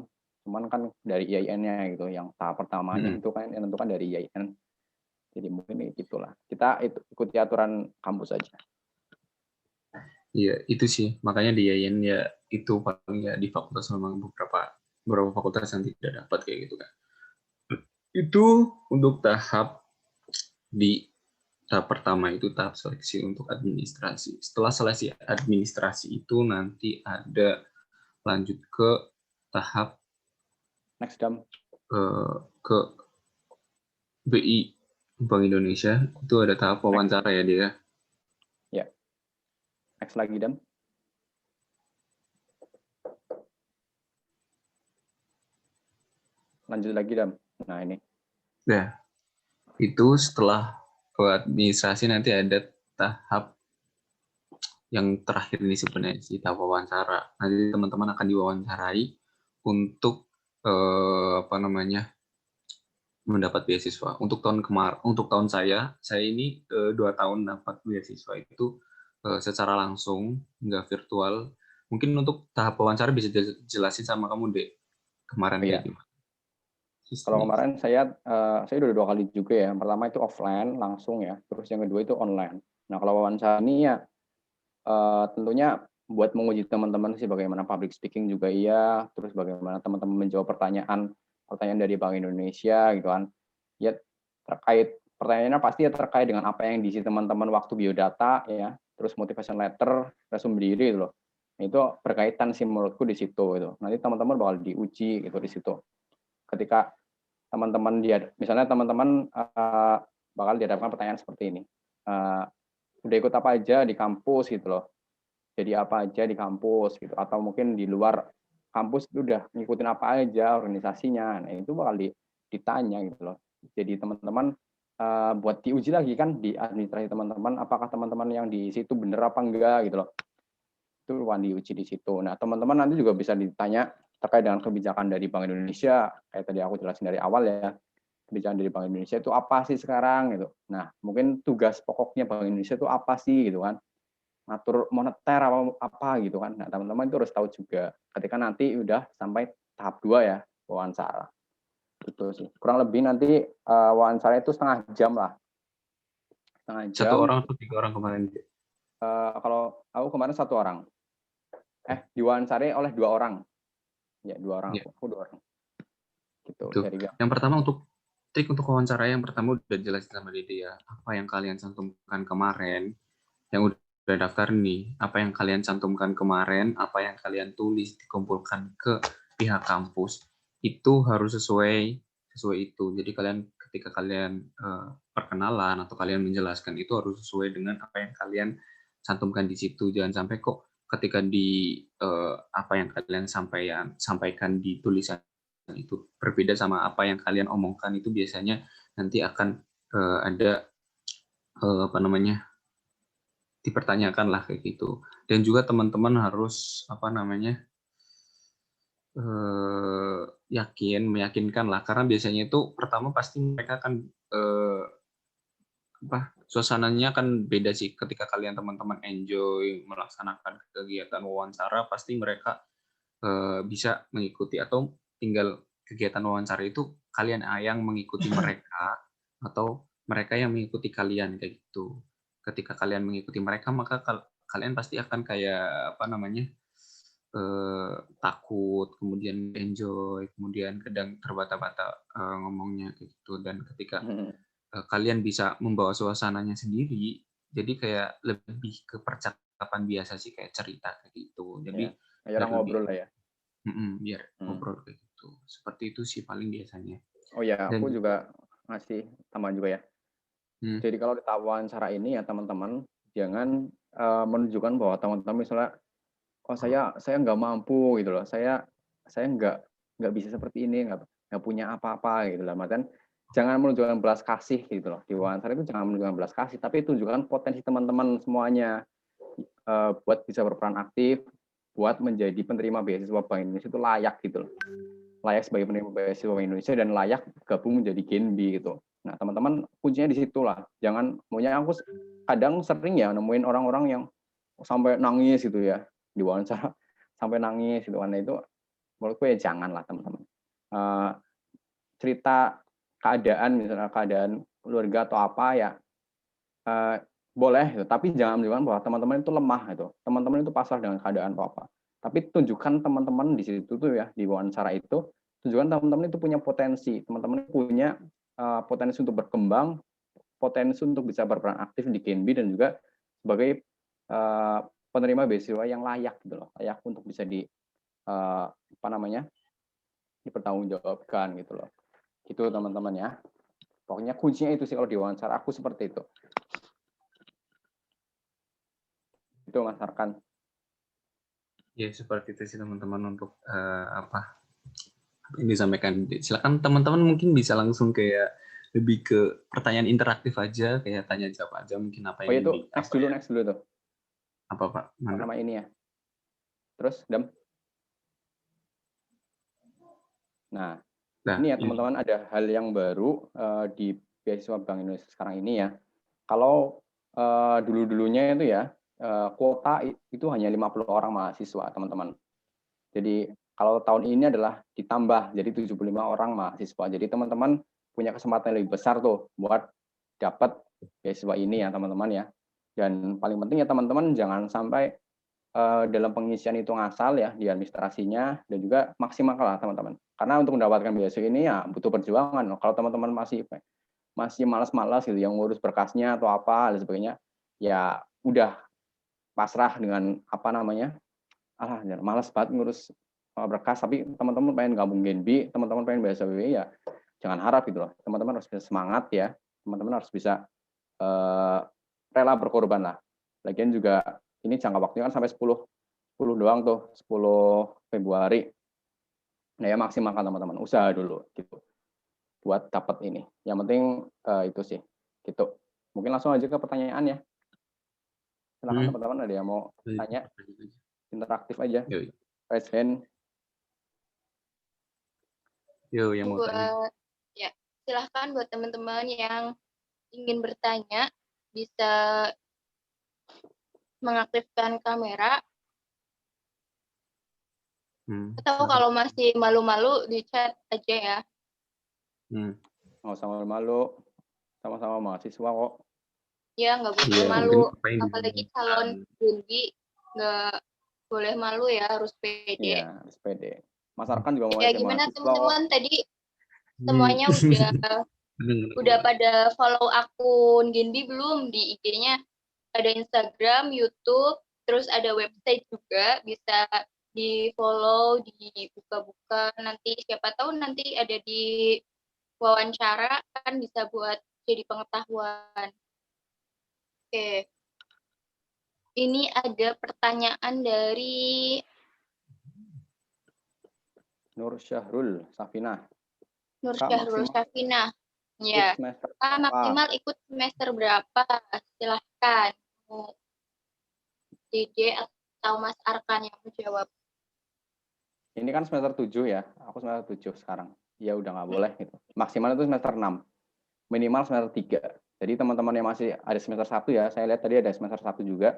S1: Cuman kan dari IAIN-nya gitu. Yang tahap pertamanya itu kan yang tentukan dari IAIN. Jadi mungkin gitulah. Kita ikuti aturan kampus aja.
S3: Iya, itu sih. Makanya di IAIN ya itu paling ya di fakultas memang beberapa fakultas yang tidak dapat kayak gitu kan. Itu untuk tahap pertama itu tahap seleksi untuk administrasi. Setelah seleksi administrasi itu nanti ada lanjut ke tahap
S1: Next Dam.
S3: Ke BI Bank Indonesia itu ada tahap wawancara ya dia.
S1: Ya. Next lagi Dam. Lanjut lagi Dam. Nah ini.
S3: Nah, itu setelah administrasi nanti ada tahap yang terakhir ini sebenarnya sih tahap wawancara. Nanti teman-teman akan diwawancarai untuk mendapat beasiswa. Untuk tahun saya ini 2 tahun dapat beasiswa itu secara langsung, nggak virtual. Mungkin untuk tahap wawancara bisa jelasin sama kamu deh kemarin kayak gimana.
S1: Kalau kemarin saya udah 2 kali juga ya. Yang pertama itu offline langsung ya. Terus yang kedua itu online. Nah kalau wawancara ini ya tentunya buat menguji teman-teman sih bagaimana public speaking juga iya, terus bagaimana teman-teman menjawab pertanyaan dari Bank Indonesia gitu kan. Ya terkait pertanyaannya pasti ya terkait dengan apa yang diisi teman-teman waktu biodata ya, terus motivation letter, resume diri gitu loh. Itu berkaitan sih menurutku di situ gitu. Nanti teman-teman bakal diuji gitu di situ. Ketika teman-teman misalnya teman-teman bakal dihadapkan pertanyaan seperti ini. Udah ikut apa aja di kampus gitu loh. Jadi apa aja di kampus gitu, atau mungkin di luar kampus itu udah ngikutin apa aja organisasinya. Nah itu bakal ditanya gitu loh. Jadi teman-teman buat diuji lagi kan di administrasi teman-teman, apakah teman-teman yang di situ bener apa enggak gitu loh. Itu ruang diuji di situ. Nah teman-teman nanti juga bisa ditanya terkait dengan kebijakan dari Bank Indonesia, kayak tadi aku jelasin dari awal ya. Kebijakan dari Bank Indonesia itu apa sih sekarang gitu. Nah mungkin tugas pokoknya Bank Indonesia itu apa sih gitu kan. Ngatur moneter apa gitu kan. Nah, teman-teman itu harus tahu juga ketika nanti udah sampai tahap 2 ya, wawancara. Gitu sih. Kurang lebih nanti wawancara itu setengah jam lah. Setengah jam.
S3: 1 orang atau 3 orang kemarin?
S1: Kalau aku kemarin 1 orang. Diwawancarai oleh 2 orang. Ya, 2 orang.
S3: Ya.
S1: Aku 2 orang. Gitu.
S3: Yang pertama untuk wawancara yang pertama udah jelasin sama Dede ya. Apa yang kalian cantumkan kemarin, yang udah daftar nih, apa yang kalian cantumkan kemarin, apa yang kalian tulis dikumpulkan ke pihak kampus, itu harus sesuai itu. Jadi ketika kalian perkenalan atau kalian menjelaskan itu harus sesuai dengan apa yang kalian cantumkan di situ. Jangan sampai kok ketika di apa yang kalian sampaikan di tulisan itu berbeda sama apa yang kalian omongkan, itu biasanya nanti akan ada dipertanyakan lah kayak gitu. Dan juga teman-teman harus meyakinkan lah, karena biasanya itu pertama pasti mereka akan suasananya kan beda sih. Ketika kalian teman-teman enjoy melaksanakan kegiatan wawancara, pasti mereka bisa mengikuti, atau tinggal kegiatan wawancara itu kalian yang mengikuti mereka atau mereka yang mengikuti kalian kayak gitu. Ketika kalian mengikuti mereka, maka kalian pasti akan kayak takut, kemudian enjoy, kemudian kadang terbata-bata ngomongnya gitu. Dan ketika kalian bisa membawa suasananya sendiri, jadi kayak lebih ke percakapan biasa sih, kayak cerita kayak gitu. Jadi
S1: ya, ngobrol lah ya.
S3: Biar ngobrol kayak gitu. Seperti itu sih paling biasanya.
S1: Oh ya, aku juga ngasih tambahan juga ya. Jadi kalau di wawancara ini ya teman-teman jangan menunjukkan bahwa teman-teman misalnya saya nggak mampu gitu loh, saya nggak bisa seperti ini, nggak punya apa-apa gitu loh. Makanya jangan menunjukkan belas kasih gitu loh. Di wawancara itu jangan menunjukkan belas kasih, tapi tunjukkan potensi teman-teman semuanya buat bisa berperan aktif buat menjadi penerima beasiswa Bank Indonesia itu layak gitu loh. Layak sebagai penerima beasiswa Bank Indonesia dan layak gabung menjadi Genbi gitu. Nah, teman-teman kuncinya di situ lah. Jangan, maunya aku kadang sering ya nemuin orang-orang yang sampai nangis gitu ya, di wawancara sampai nangis gitu. Karena itu menurutku ya jangan lah teman-teman. Cerita keadaan, misalnya keadaan keluarga atau apa ya, boleh gitu, tapi jangan menunjukkan bahwa teman-teman itu lemah gitu. Teman-teman itu pasrah dengan keadaan atau apa. Tapi tunjukkan teman-teman di situ tuh ya, di wawancara itu, tunjukkan teman-teman itu punya potensi, teman-teman punya potensi untuk berkembang, potensi untuk bisa berperan aktif di Genbi dan juga sebagai penerima beasiswa yang layak gitu loh, layak untuk bisa dipertanggungjawabkan gitu loh. Gitu teman-teman ya. Pokoknya kuncinya itu sih kalau di wawancara aku seperti itu. Itu Mas Arkan.
S3: Ya seperti itu sih teman-teman untuk apa yang disampaikan. Silakan teman-teman mungkin bisa langsung kayak lebih ke pertanyaan interaktif aja, kayak tanya jawab aja mungkin apa
S1: Oh
S3: yang
S1: itu next dulu tuh.
S3: Apa Pak? Mana?
S1: Nama ini ya. Terus Dam. Nah, ini ya teman-teman ada hal yang baru di beasiswa Bank Indonesia sekarang ini ya. Kalau dulu-dulunya itu ya kuota itu hanya 50 orang mahasiswa, teman-teman. Jadi kalau tahun ini adalah ditambah jadi 75 orang mahasiswa. Jadi teman-teman punya kesempatan lebih besar tuh buat dapat beasiswa ini ya, teman-teman ya. Dan paling penting ya teman-teman jangan sampai dalam pengisian itu ngasal ya di administrasinya, dan juga maksimal lah teman-teman. Karena untuk mendapatkan beasiswa ini ya butuh perjuangan. Kalau teman-teman masih malas-malas gitu yang ngurus berkasnya atau apa dan sebagainya, ya udah pasrah dengan apa namanya, malas banget ngurus berkas, tapi teman-teman pengen gabung Genbi, teman-teman pengen beasiswa WI, ya jangan harap gitu loh. Teman-teman harus bisa semangat ya, teman-teman harus bisa rela berkorban lah. Lagian juga ini jangka waktunya kan sampai 10 doang tuh, 10 Februari. Nah ya maksimalkan teman-teman, usaha dulu gitu buat dapat ini. Yang penting itu sih gitu. Mungkin langsung aja ke pertanyaan ya. Silakan teman-teman, ada yang mau tanya, interaktif aja. Raise hand.
S3: Yo, yang mau tanya.
S2: Ya, silahkan buat teman-teman yang ingin bertanya bisa mengaktifkan kamera. Atau kalau masih malu-malu di chat aja ya.
S1: Nggak usah malu-malu, sama-sama mahasiswa kok.
S2: Ya, nggak boleh malu. Apalagi calon Genbi nggak boleh malu ya, harus pede.
S1: Iya, harus pede. Mas Arkan juga mau
S2: ya gimana teman-teman tadi semuanya udah pada follow akun Genbi belum? Di IG-nya ada Instagram, YouTube, terus ada website juga, bisa di follow, dibuka-buka, nanti siapa tahu nanti ada di wawancara kan bisa buat jadi pengetahuan. Oke. Ini ada pertanyaan dari
S1: Nur Syahrul Safinah.
S2: Nur Syahrul Safinah. Ya. Maksimal ikut semester berapa? Silahkan. Dede atau Mas Arkan yang menjawab.
S1: Ini kan semester 7 ya. Aku semester 7 sekarang. Ya udah nggak boleh gitu. Maksimal itu semester 6. Minimal semester 3. Jadi teman-teman yang masih ada semester 1 ya, saya lihat tadi ada semester 1 juga.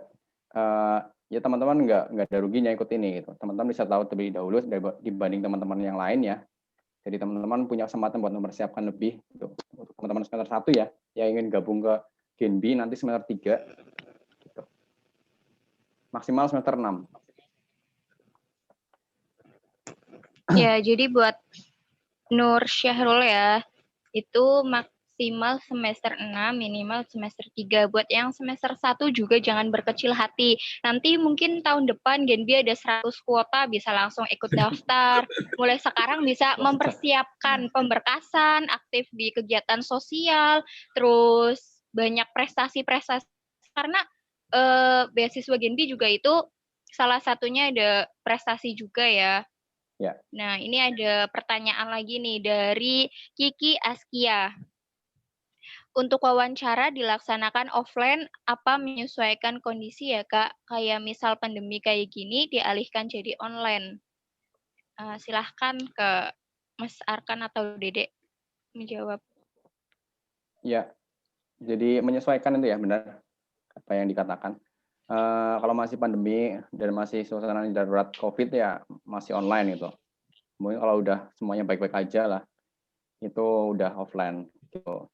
S1: Ya teman-teman nggak ada ruginya ikut ini gitu. Teman-teman bisa tahu terlebih dahulu dibanding teman-teman yang lain ya. Jadi teman-teman punya kesempatan buat mempersiapkan lebih gitu. Untuk teman-teman semester 1 ya, yang ingin gabung ke Genbi nanti semester 3 gitu. Maksimal semester 6.
S2: Ya, jadi buat Nur Syahrul ya, itu maksimal semester 6, minimal semester 3. Buat yang semester 1 juga jangan berkecil hati. Nanti mungkin tahun depan Genbi ada 100 kuota, bisa langsung ikut daftar. Mulai sekarang bisa mempersiapkan pemberkasan, aktif di kegiatan sosial, terus banyak prestasi-prestasi. Karena beasiswa Genbi juga itu salah satunya ada prestasi juga ya.
S1: Ya.
S2: Nah, ini ada pertanyaan lagi nih dari Kiki Askia. Untuk wawancara dilaksanakan offline apa menyesuaikan kondisi ya, Kak? Kayak misal pandemi kayak gini dialihkan jadi online. Silahkan ke Mas Arkan atau Dede menjawab.
S1: Ya, jadi menyesuaikan itu ya, benar apa yang dikatakan. Kalau masih pandemi dan masih suasana darurat COVID ya masih online gitu. Mungkin kalau udah semuanya baik-baik aja lah, itu udah offline gitu.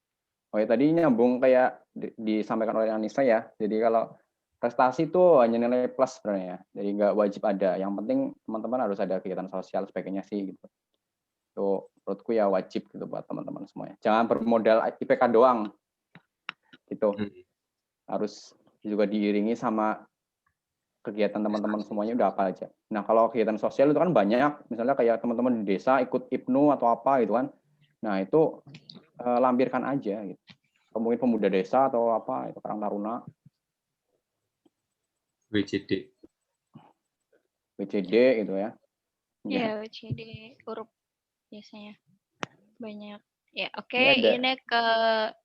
S1: Oh ya tadi nyambung kayak disampaikan oleh Anissa ya. Jadi kalau prestasi itu hanya nilai plus sebenarnya. Jadi nggak wajib ada. Yang penting teman-teman harus ada kegiatan sosial sebagainya sih gitu. Itu menurutku ya wajib gitu buat teman-teman semuanya. Jangan bermodal IPK doang gitu. Harus juga diiringi sama kegiatan teman-teman semuanya udah apa aja. Nah kalau kegiatan sosial itu kan banyak, misalnya kayak teman-teman di desa ikut IPNU atau apa gitu kan. Nah itu lampirkan aja gitu. Mungkin pemuda desa atau apa itu Karang Taruna,
S3: WCD.
S1: WCD gitu ya.
S2: Iya, WCD huruf biasanya banyak. Ya, oke.
S1: Ini ada.
S2: Ini ke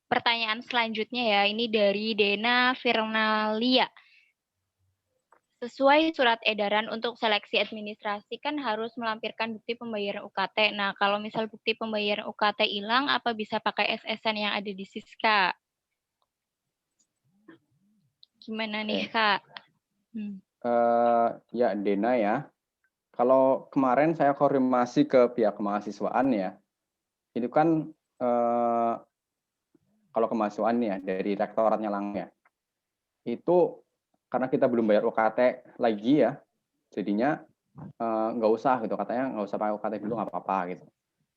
S2: pertanyaan selanjutnya ya. Ini dari Dena Firnalia. Sesuai surat edaran untuk seleksi administrasi kan harus melampirkan bukti pembayaran UKT. Nah, kalau misal bukti pembayaran UKT hilang, apa bisa pakai SSN yang ada di Siska? Gimana nih, Kak?
S1: Ya Dena ya. Kalau kemarin saya konfirmasi ke pihak kemahasiswaan ya, itu kan kalau kemahasiswaan ya dari rektoratnya langsung ya, itu karena kita belum bayar UKT lagi ya, jadinya nggak usah gitu, katanya nggak usah pakai UKT dulu nggak apa-apa gitu.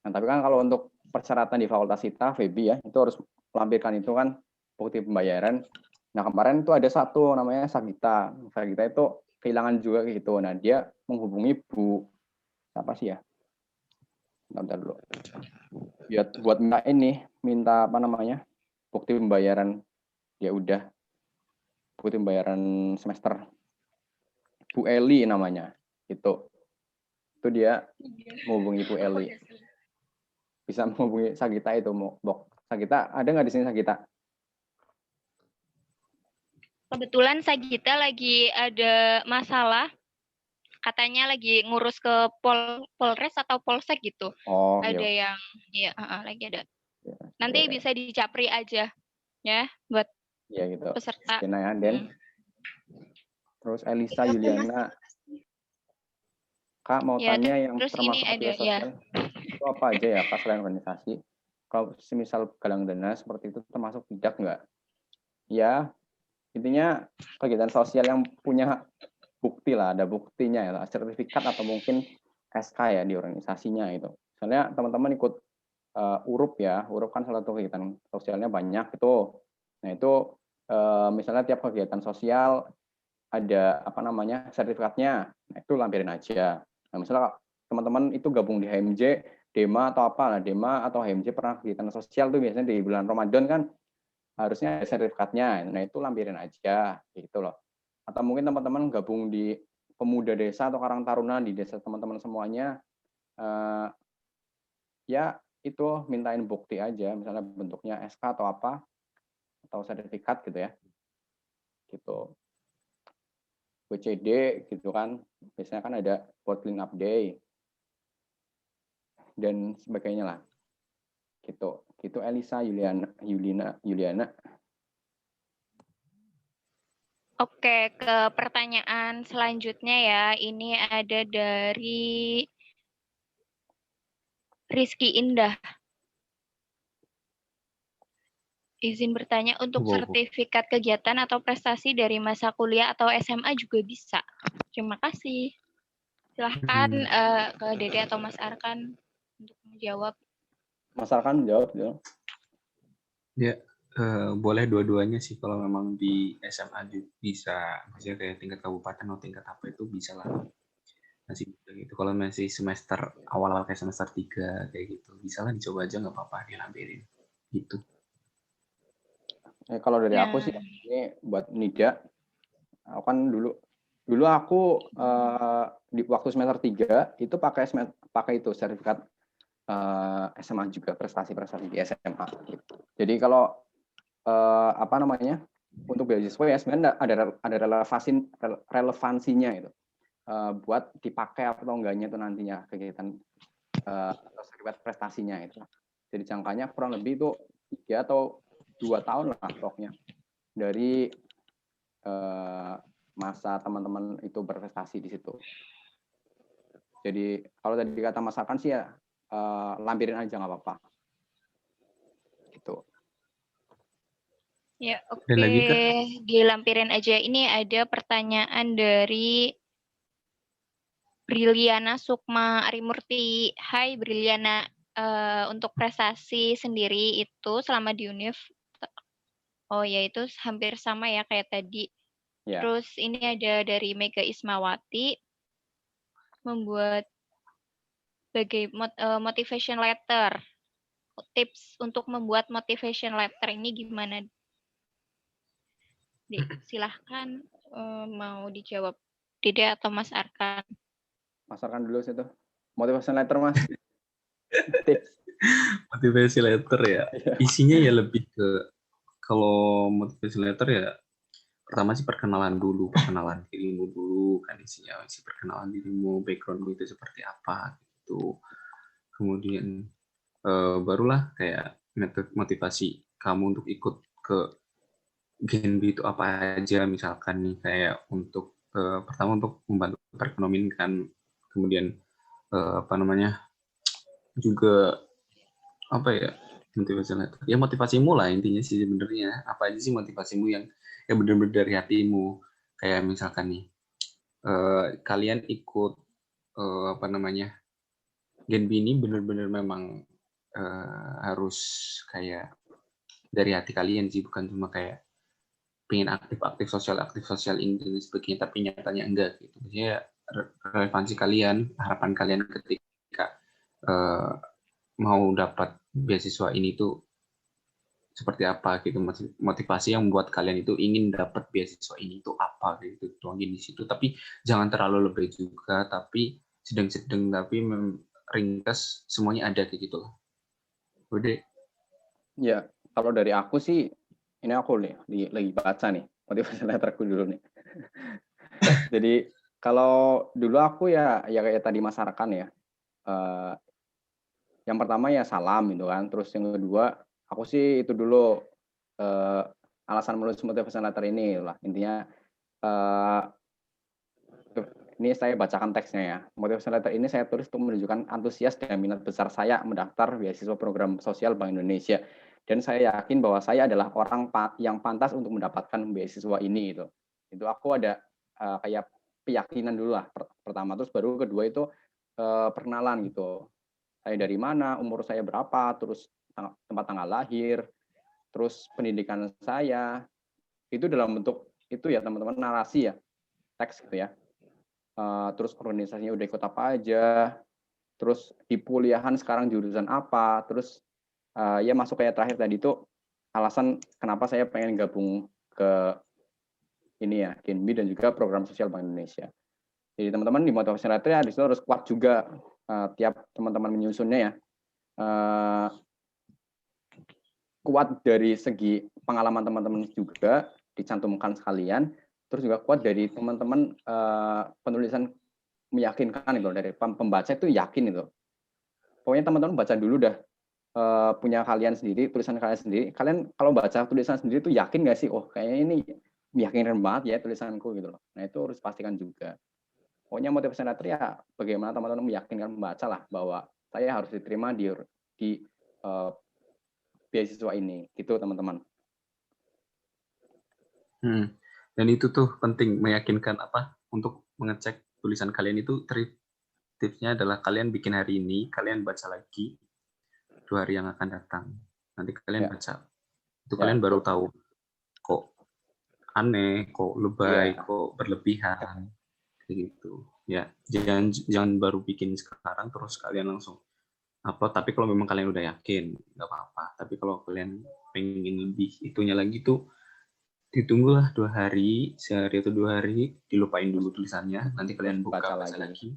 S1: Nah tapi kan kalau untuk persyaratan di Fakultas kita, FEBI ya, itu harus melampirkan itu kan bukti pembayaran. Nah kemarin itu ada satu namanya Sagita. Sagita itu kehilangan juga gitu. Nah dia menghubungi Bu siapa sih ya? Bentar dulu. Ya buat minta apa namanya? Bukti pembayaran. Ya udah, bukti pembayaran semester. Bu Eli namanya. Itu dia menghubungi Bu Eli. Bisa menghubungi Sagita itu, Bok. Sagita, ada nggak di sini Sagita?
S2: Kebetulan Sagita lagi ada masalah. Katanya lagi ngurus ke Polres atau Polsek gitu.
S1: Oh,
S2: ada
S1: iya.
S2: yang, ya lagi ada.
S1: Ya,
S2: Nanti bisa dicapri aja ya buat
S1: ya gitu.
S2: peserta.
S1: Dena ya, Den. Terus Elisa Yuliana. Kak mau
S2: Ya,
S1: tanya yang
S2: terus ini
S1: termasuk
S2: ada
S1: aktivitas sosial itu apa aja ya Kak selain organisasi? Kalau semisal galang dana seperti itu termasuk tidak nggak? Ya, intinya kegiatan sosial yang punya bukti lah, ada buktinya ya, sertifikat atau mungkin SK ya di organisasinya itu. Misalnya teman-teman ikut URUP ya, URUP kan salah satu kegiatan sosialnya banyak itu. Nah itu misalnya tiap kegiatan sosial ada apa namanya sertifikatnya, nah itu lampirin aja. Nah misalnya teman-teman itu gabung di HMJ, Dema atau apa, nah Dema atau HMJ pernah kegiatan sosial tuh biasanya di bulan Ramadan kan harusnya ada sertifikatnya, nah itu lampirin aja gitu loh. Atau mungkin teman-teman gabung di pemuda desa atau Karang Taruna di desa teman-teman semuanya, ya itu mintain bukti aja, misalnya bentuknya SK atau apa, atau sertifikat gitu ya, gitu. WCD gitu kan, biasanya kan ada World Clean Up Day dan sebagainya lah, gitu. Gitu Elisa Yuliana.
S2: Oke, ke pertanyaan selanjutnya ya. Ini ada dari Rizky Indah. Izin bertanya, untuk sertifikat kegiatan atau prestasi dari masa kuliah atau SMA juga bisa. Terima kasih. Silahkan ke Dede atau Mas Arkan untuk menjawab.
S1: Mas Arkan jawab ya.
S3: Ya, boleh dua-duanya sih kalau memang di SMA bisa, maksudnya kayak tingkat kabupaten atau tingkat apa itu bisa lah. Masih gitu. Kalau masih semester awal-awal kayak semester 3 kayak gitu, bisa lah dicoba aja nggak apa-apa dilampirin. Gitu.
S1: Kalau dari aku sih ini buat Nida, aku kan dulu aku di waktu semester 3 itu pakai itu sertifikat SMA juga, prestasi-prestasi di SMA gitu. Jadi kalau apa namanya, untuk beasiswa ya sebenarnya ada relevansinya itu, buat dipakai atau enggaknya itu nantinya kegiatan atau sertifikat prestasinya itu. Jadi jangkanya kurang lebih itu 3 atau 2 tahun lah pokoknya dari masa teman-teman itu berprestasi di situ. Jadi kalau tadi kata Mas Arkan sih ya lampirin aja nggak apa-apa. Gitu.
S2: Ya,
S3: Ada
S2: oke.
S3: lagi Kak?
S2: Dilampirin aja. Ini ada pertanyaan dari Briliana Sukma Arimurti. Hai Briliana, untuk prestasi sendiri itu selama di UNIF, oh ya itu hampir sama ya kayak tadi.
S1: Ya.
S2: Terus ini ada dari Mega Ismawati, membuat motivation letter. Tips untuk membuat motivation letter ini gimana? Silahkan mau dijawab Dede atau Mas Arkan.
S1: Mas Arkan dulu situ. Motivation letter Mas. Tips.
S3: Motivasi letter ya. Isinya ya lebih ke, kalau motivasi letter ya pertama sih perkenalan dirimu dulu kan, isinya isi perkenalan dirimu, backgroundmu itu seperti apa gitu. Kemudian barulah kayak metode motivasi kamu untuk ikut ke Genbi itu apa aja, misalkan nih kayak untuk pertama untuk membantu perekonomian kan, kemudian apa namanya juga apa ya, motivasi letter ya, motivasimu lah intinya sih sebenarnya. Apa aja sih motivasimu yang benar-benar dari hatimu, kayak misalkan nih kalian ikut apa namanya Genbi ini benar-benar memang harus kayak dari hati kalian sih, bukan cuma kayak pengen aktif sosial ini dan sebagainya, tapi nyatanya enggak gitu. Maksudnya relevansi kalian, harapan kalian ketika mau dapat beasiswa ini tuh seperti apa gitu, motivasi yang membuat kalian itu ingin dapat beasiswa ini tuh apa gitu, tuangin di situ. Tapi jangan terlalu lebih juga, tapi sedang-sedang, tapi ringkas semuanya ada kayak gitu loh. Udah.
S1: Ya, kalau dari aku sih, ini aku nih lagi baca nih motivasi letterku dulu nih. Jadi kalau dulu aku ya kayak tadi Mas Arkan ya. Yang pertama ya salam gitu kan. Terus yang kedua, aku sih itu dulu alasan menulis motivasi letter ini lah. Intinya ini saya bacakan teksnya ya. Motivasi letter ini saya tulis untuk menunjukkan antusias dan minat besar saya mendaftar beasiswa program sosial Bank Indonesia. Dan saya yakin bahwa saya adalah orang yang pantas untuk mendapatkan beasiswa ini gitu. Itu aku ada kayak keyakinan dulu lah pertama, terus baru kedua itu perkenalan gitu. Saya dari mana, umur saya berapa, terus tempat tanggal lahir, terus pendidikan saya. Itu dalam bentuk itu ya teman-teman, narasi ya, teks gitu ya. Terus organisasinya udah ikut apa aja, terus di kuliahan sekarang jurusan apa, terus ya masuk kayak terakhir tadi itu alasan kenapa saya pengen gabung ke ini ya, Genbi dan juga program sosial Bank Indonesia. Jadi teman-teman di motivasi letter di situ harus kuat juga tiap teman-teman menyusunnya ya. Kuat dari segi pengalaman teman-teman juga dicantumkan sekalian, terus juga kuat dari teman-teman penulisan meyakinkan itu, dari pembaca itu yakin itu. Pokoknya teman-teman baca dulu dah punya kalian sendiri, tulisan kalian sendiri. Kalian kalau baca tulisan sendiri tuh yakin nggak sih? Oh kayaknya ini meyakinkan banget ya tulisanku gitu loh. Nah itu harus pastikan juga. Pokoknya motivasi letter ya bagaimana teman-teman meyakinkan pembaca lah bahwa saya harus diterima di beasiswa ini, gitu teman-teman.
S3: Dan itu tuh penting, meyakinkan apa, untuk mengecek tulisan kalian itu. Tipsnya adalah kalian bikin hari ini, kalian baca lagi 2 hari yang akan datang. Nanti kalian baca, itu kalian baru tahu kok aneh, kok lebay, kok berlebihan, gitu. Ya, jangan baru bikin sekarang terus kalian langsung upload. Tapi kalau memang kalian udah yakin, nggak apa-apa. Tapi kalau kalian pengen lebih itunya lagi tuh, ditunggulah 2 hari, sehari atau 2 hari, dilupain dulu tulisannya, nanti kalian baca lagi.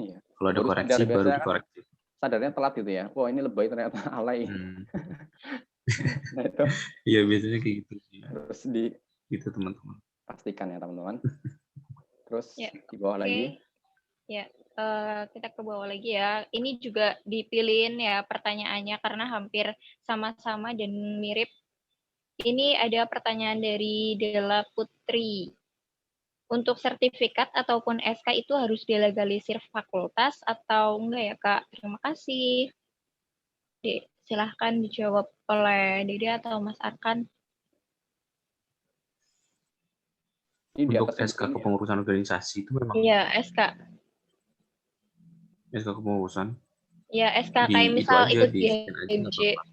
S3: Iya. Kalau ada koreksi, baru dikoreksi.
S1: Sadarnya telat gitu ya, wah ini lebay ternyata alay. Nah itu
S3: Iya, biasanya kayak gitu sih.
S1: harus
S3: Gitu teman-teman.
S1: dipastikan ya teman-teman. Terus
S2: Ya,
S1: di bawah
S2: oke.
S1: lagi.
S2: Ya, kita ke bawah lagi ya. Ini juga dipilihin ya pertanyaannya karena hampir sama-sama dan mirip. Ini ada pertanyaan dari Della Putri. Untuk sertifikat ataupun SK itu harus dilegalisir fakultas atau enggak ya, Kak? Terima kasih. Dek, silahkan dijawab oleh Dede atau Mas Arkan.
S1: Ini di
S3: Untuk
S1: atas
S3: SK
S1: ini ya.
S3: kepengurusan organisasi itu memang
S2: Iya, SK.
S3: SK kepengurusan
S2: Ya, SK kayak
S3: itu
S2: misal
S3: aja
S2: ikut
S3: di scan aja nggak
S2: BMJ.
S3: apa-apa.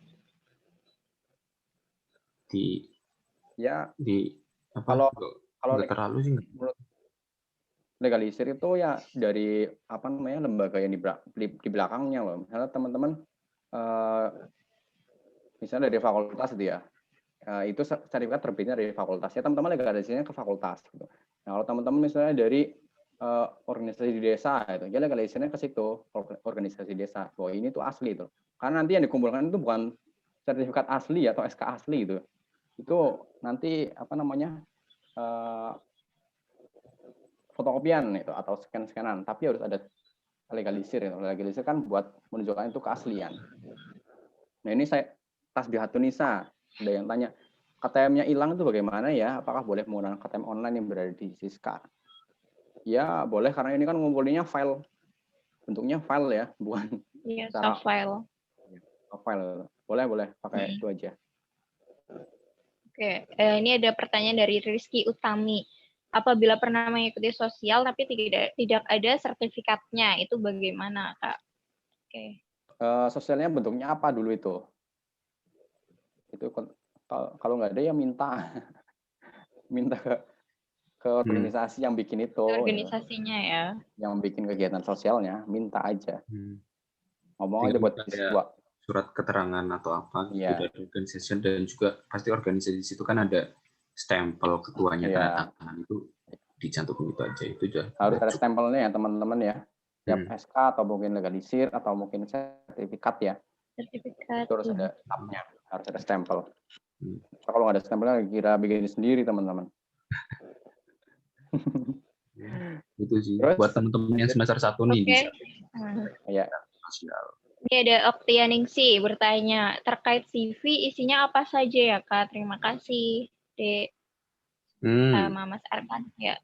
S1: Ya,
S3: Di apa?
S1: kalau
S3: Nggak terlalu sih.
S1: menurut legalisir itu ya dari apa namanya lembaga yang di belakangnya loh. Misalnya teman-teman misalnya dari fakultas itu ya, itu sertifikat terbitnya dari fakultas ya, teman-teman legalisirnya ke fakultas gitu. Nah kalau teman-teman misalnya dari organisasi di desa itu, ya legalisirnya ke situ, organisasi desa. Bahwa ini tuh asli itu. Karena nanti yang dikumpulkan itu bukan sertifikat asli atau SK asli gitu. Itu nanti apa namanya fotokopian itu atau scan-scanan, tapi harus ada legalisir. Ya. Legalisir kan buat menunjukkan itu keaslian. Nah ini saya Tasbihat Tunisa, ada yang tanya, KTM-nya hilang itu bagaimana ya? Apakah boleh menggunakan KTM online yang berada di Siska? Ya boleh, karena ini kan ngumpulinnya file, bentuknya file ya, bukan
S2: Iya,
S1: cara
S2: soft file.
S1: file. Boleh pakai itu aja.
S2: Oke, ini ada pertanyaan dari Rizky Utami. Apabila pernah mengikuti sosial tapi tidak ada sertifikatnya, itu bagaimana, Kak? Oke.
S1: Sosialnya bentuknya apa dulu itu? Itu kalau nggak ada ya minta ke organisasi yang bikin itu.
S2: Organisasinya ya.
S1: Yang bikin kegiatan sosialnya, minta aja. Ngomong aja
S3: Tinggal
S1: buat
S3: ada surat keterangan atau apa gitu dari organisasi, dan juga pasti organisasi di situ kan ada stempel ketuanya, tanda tangan itu dicantumin itu aja, itu aja.
S1: Harus ada stempelnya ya teman-teman ya. Tiap SK atau mungkin legalisir atau mungkin sertifikat ya.
S2: Sertifikat.
S1: Itu harus ada tabnya, harus ada stempel. Kalau nggak ada stempelnya kira bikin sendiri teman-teman.
S3: Itu sih. Buat teman-teman yang semester 1 nih bisa.
S1: Iya.
S2: Ini ada Oktianingsi bertanya, terkait CV isinya apa saja ya, Kak? Terima kasih, Dek. Sama Mas Arkan. Ya.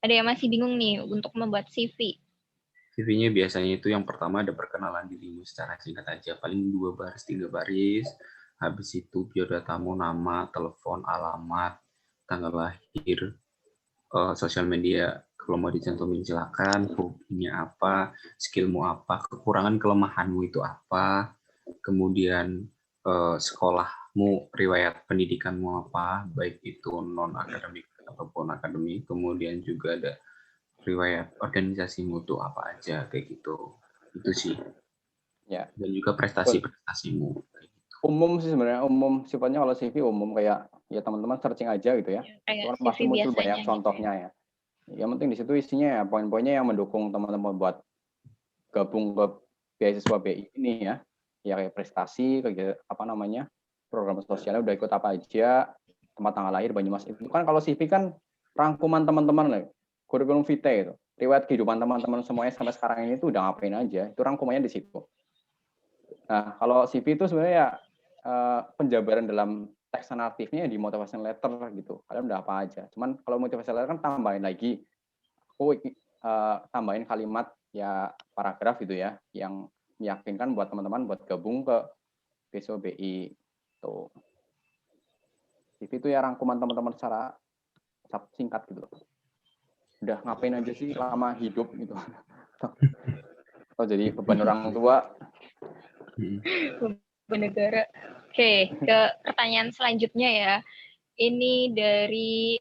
S2: Ada yang masih bingung nih untuk membuat CV.
S3: CV-nya biasanya itu yang pertama ada perkenalan dirimu secara singkat aja, paling 2 baris, 3 baris. Habis itu biodatamu, nama, telepon, alamat, tanggal lahir, sosial media. Kalau mau dicantumin silakan, hobinya apa, skillmu apa, kekurangan kelemahanmu itu apa, kemudian sekolahmu, riwayat pendidikanmu apa, baik itu non akademik ataupun akademik, kemudian juga ada riwayat organisasimu tuh apa aja, kayak gitu. Itu sih.
S1: Ya.
S3: Dan juga prestasi-prestasimu.
S1: Umum sih sebenarnya, umum sifatnya. Kalau CV umum kayak ya teman-teman searching aja gitu ya. Itu pasti muncul banyak contohnya ya. Yang penting di situ isinya ya poin-poinnya yang mendukung teman-teman buat gabung ke beasiswa BI ini ya. Ya kayak prestasi, kayak apa namanya, program sosialnya udah ikut apa aja, tempat tanggal lahir Banyumas. Itu kan kalau CV kan rangkuman teman-teman lah, kurikulum vitae itu, riwayat kehidupan teman-teman semuanya sampai sekarang ini tuh udah ngapain aja, itu rangkumannya di situ. Nah kalau CV itu sebenarnya ya penjabaran dalam teks naratifnya di motivation letter gitu, kalian udah apa aja. Cuman kalau motivation letter kan tambahin lagi, aku tambahin kalimat ya paragraf gitu ya, yang meyakinkan buat teman-teman buat gabung ke BSOBI tuh. CV itu ya rangkuman teman-teman secara singkat gitu loh. Udah ngapain aja sih lama hidup gitu. Atau jadi beban orang tua.
S2: Beban negara. Oke, ke pertanyaan selanjutnya ya. Ini dari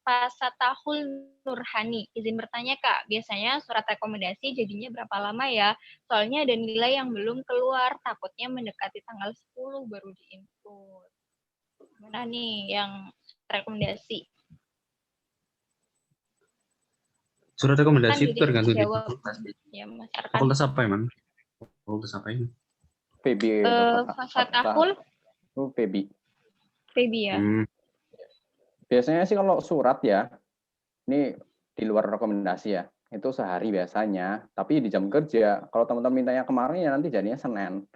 S2: Pasatahul Nurhani. Izin bertanya, Kak, biasanya surat rekomendasi jadinya berapa lama ya? Soalnya ada nilai yang belum keluar, takutnya mendekati tanggal 10 baru diinput. Mana nih yang rekomendasi?
S3: Surat rekomendasi itu tergantung di
S2: fakultas. Ya, Mas Arkan.
S3: Fakultas apa emang? Fakultas apa ini?
S1: PB.
S2: Pasatahul
S1: Itu Feby.
S2: Feby ya.
S1: Biasanya sih kalau surat ya, ini di luar rekomendasi ya, itu sehari biasanya. Tapi di jam kerja, kalau teman-teman mintanya kemarin ya nanti jadinya Senin.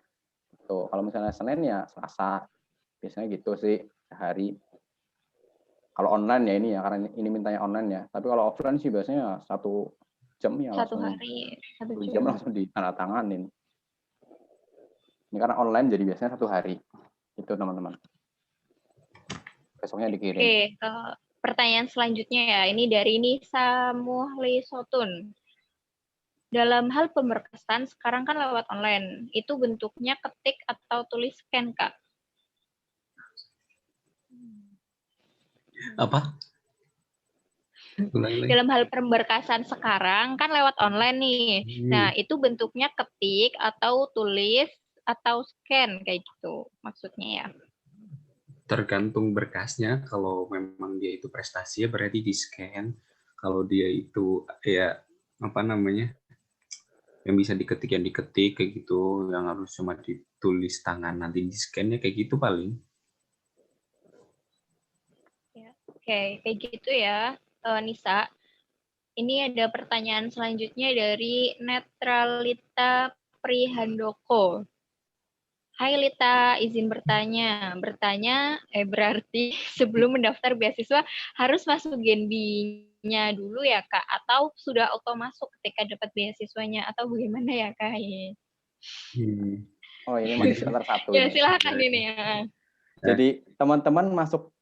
S1: Tuh, kalau misalnya Senin ya Selasa. Biasanya gitu sih sehari. Kalau online ya ini ya, karena ini mintanya online ya. Tapi kalau offline sih biasanya 1 jam ya
S2: 1
S1: langsung,
S2: hari, 1
S1: 2 jam
S2: jam.
S1: langsung ditandatanganin. Ini karena online jadi biasanya 1 hari. Itu teman-teman. Besoknya dikirim.
S2: Oke, pertanyaan selanjutnya ya. Ini dari Nisa Muhli Sotun. Dalam hal pemberkasan, sekarang kan lewat online. Itu bentuknya ketik atau tulis scan, Kak?
S3: Apa? Ulangi lagi.
S2: Dalam hal pemberkasan sekarang kan lewat online nih. Nah, itu bentuknya ketik atau tulis atau scan kayak gitu maksudnya ya.
S3: Tergantung berkasnya. Kalau memang dia itu prestasi ya berarti di scan. Kalau dia itu ya apa namanya, yang bisa diketik yang diketik kayak gitu, yang harus cuma ditulis tangan nanti di scan ya kayak gitu paling.
S2: Ya. Oke, kayak gitu ya, Nisa. Ini ada pertanyaan selanjutnya dari Netralita Prihandoko. Hai Lita, izin bertanya. Berarti sebelum mendaftar beasiswa harus masuk Genbi-nya dulu ya Kak? Atau sudah auto masuk ketika dapat beasiswanya? Atau bagaimana ya Kak?
S1: Oh ini masih semester 1
S2: Ya
S1: ini.
S2: silahkan ini ya.
S1: Jadi teman-teman masuk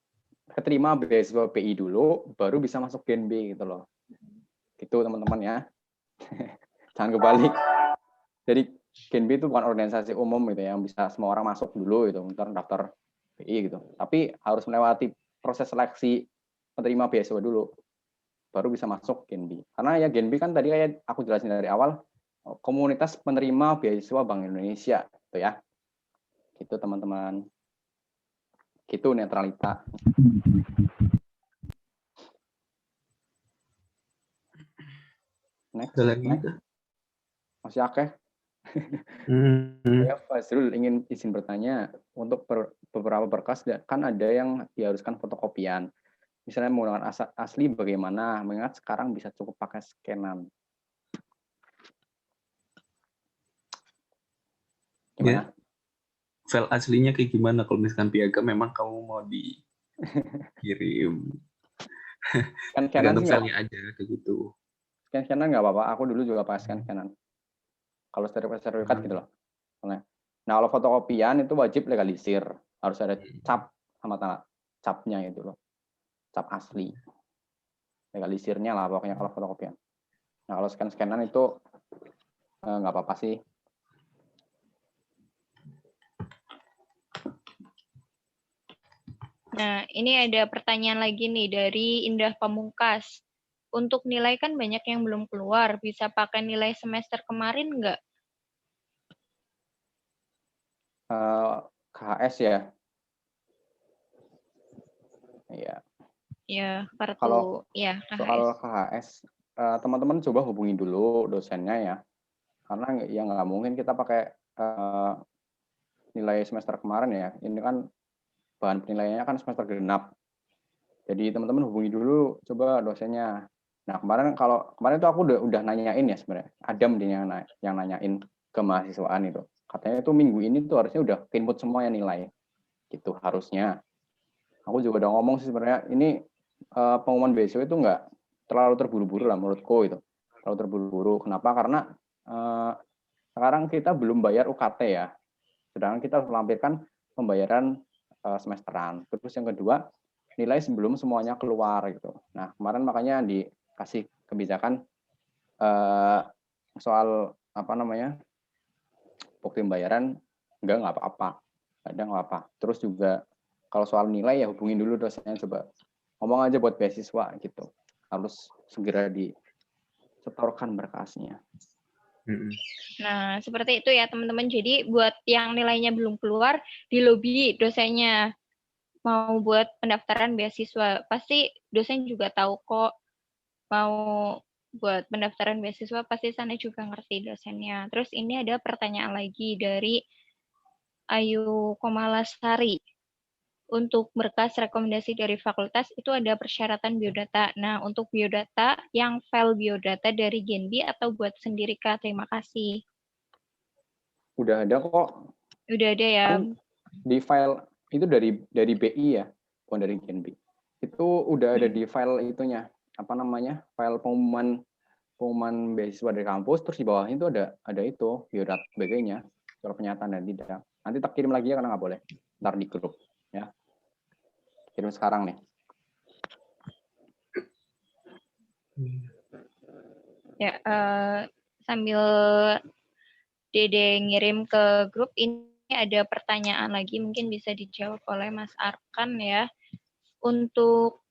S1: keterima beasiswa PI dulu, baru bisa masuk Genbi gitu loh. Gitu teman-teman ya. Jangan kebalik. Jadi Genbi itu bukan organisasi umum gitu ya, yang bisa semua orang masuk dulu gitu, ntar daftar PI gitu. Tapi harus melewati proses seleksi penerima beasiswa dulu, baru bisa masuk Genbi. Karena ya Genbi kan tadi kayak aku jelasin dari awal, komunitas penerima beasiswa Bank Indonesia, gitu ya. Gitu teman-teman. Gitu Netralita. Next. Masih akeh. Saya Fazrul ingin izin bertanya, untuk beberapa berkas kan ada yang diharuskan fotokopian. Misalnya menggunakan asli bagaimana? Mengingat sekarang bisa cukup pakai scanan. Gimana?
S3: Ya, file aslinya kayak gimana kalau misalkan piagam memang kamu mau dikirim?
S1: Scan-scanan
S3: Tergantung
S1: sih
S3: filenya aja kayak gitu.
S1: Scan-scanan nggak apa-apa. Aku dulu juga pakai scan-scanan. Kalau sertifikat gitu loh. Nah, kalau fotokopian itu wajib legalisir. Harus ada cap sama tanda capnya itu loh. Cap asli. Legalisirnya lah pokoknya kalau fotokopian. Nah, kalau scan-scanan itu nggak apa-apa sih.
S2: Nah, ini ada pertanyaan lagi nih dari Indah Pamungkas. Untuk nilai kan banyak yang belum keluar. Bisa pakai nilai semester kemarin nggak?
S1: KHS ya. Iya.
S2: Ya, kartu
S1: Kalau
S2: ya
S1: soal
S2: KHS.
S1: KHS, teman-teman coba hubungi dulu dosennya ya. Karena ya nggak mungkin kita pakai nilai semester kemarin ya. Ini kan bahan penilaiannya kan semester genap. Jadi teman-teman hubungi dulu coba dosennya. Nah kemarin itu aku udah nanyain ya sebenarnya. Adam yang nanyain ke mahasiswaan itu. Katanya itu minggu ini tuh harusnya udah input semua ya nilai. Gitu harusnya. Aku juga udah ngomong sih sebenarnya ini pengumuman beasiswa itu nggak terlalu terburu-buru lah menurutku itu. Terlalu terburu-buru. Kenapa? Karena sekarang kita belum bayar UKT ya. Sedangkan kita harus melampirkan pembayaran semesteran. Terus yang kedua, nilai sebelum semuanya keluar gitu. Nah, kemarin makanya dikasih kebijakan soal apa namanya? Bukti pembayaran nggak apa-apa. Kadang nggak apa. Terus juga kalau soal nilai ya hubungin dulu dosennya, coba ngomong aja buat beasiswa gitu. Harus segera disetorkan berkasnya.
S2: Nah, seperti itu ya teman-teman. Jadi buat yang nilainya belum keluar, di lobi dosennya mau buat pendaftaran beasiswa. Pasti dosen juga tahu kok mau buat pendaftaran beasiswa, pasti sana juga ngerti dosennya. Terus ini ada pertanyaan lagi dari Ayu Komalasari. Untuk berkas rekomendasi dari fakultas itu ada persyaratan biodata. Nah, untuk biodata yang file biodata dari Genbi atau buat sendiri, Kak? Terima kasih.
S1: Udah ada kok.
S2: Udah ada ya.
S1: Kan di file itu dari BI ya, bukan dari Genbi. Itu udah ada di file itunya. Apa namanya? File pengumuman beasiswa dari kampus, terus di bawahnya itu ada itu biodata sebagainya, surat pernyataan dan tidak. Nanti tak kirim lagi ya karena nggak boleh. Ntar di grup ya. Kirim sekarang nih.
S2: Ya, sambil Dede ngirim ke grup, ini ada pertanyaan lagi, mungkin bisa dijawab oleh Mas Arkan ya. Untuk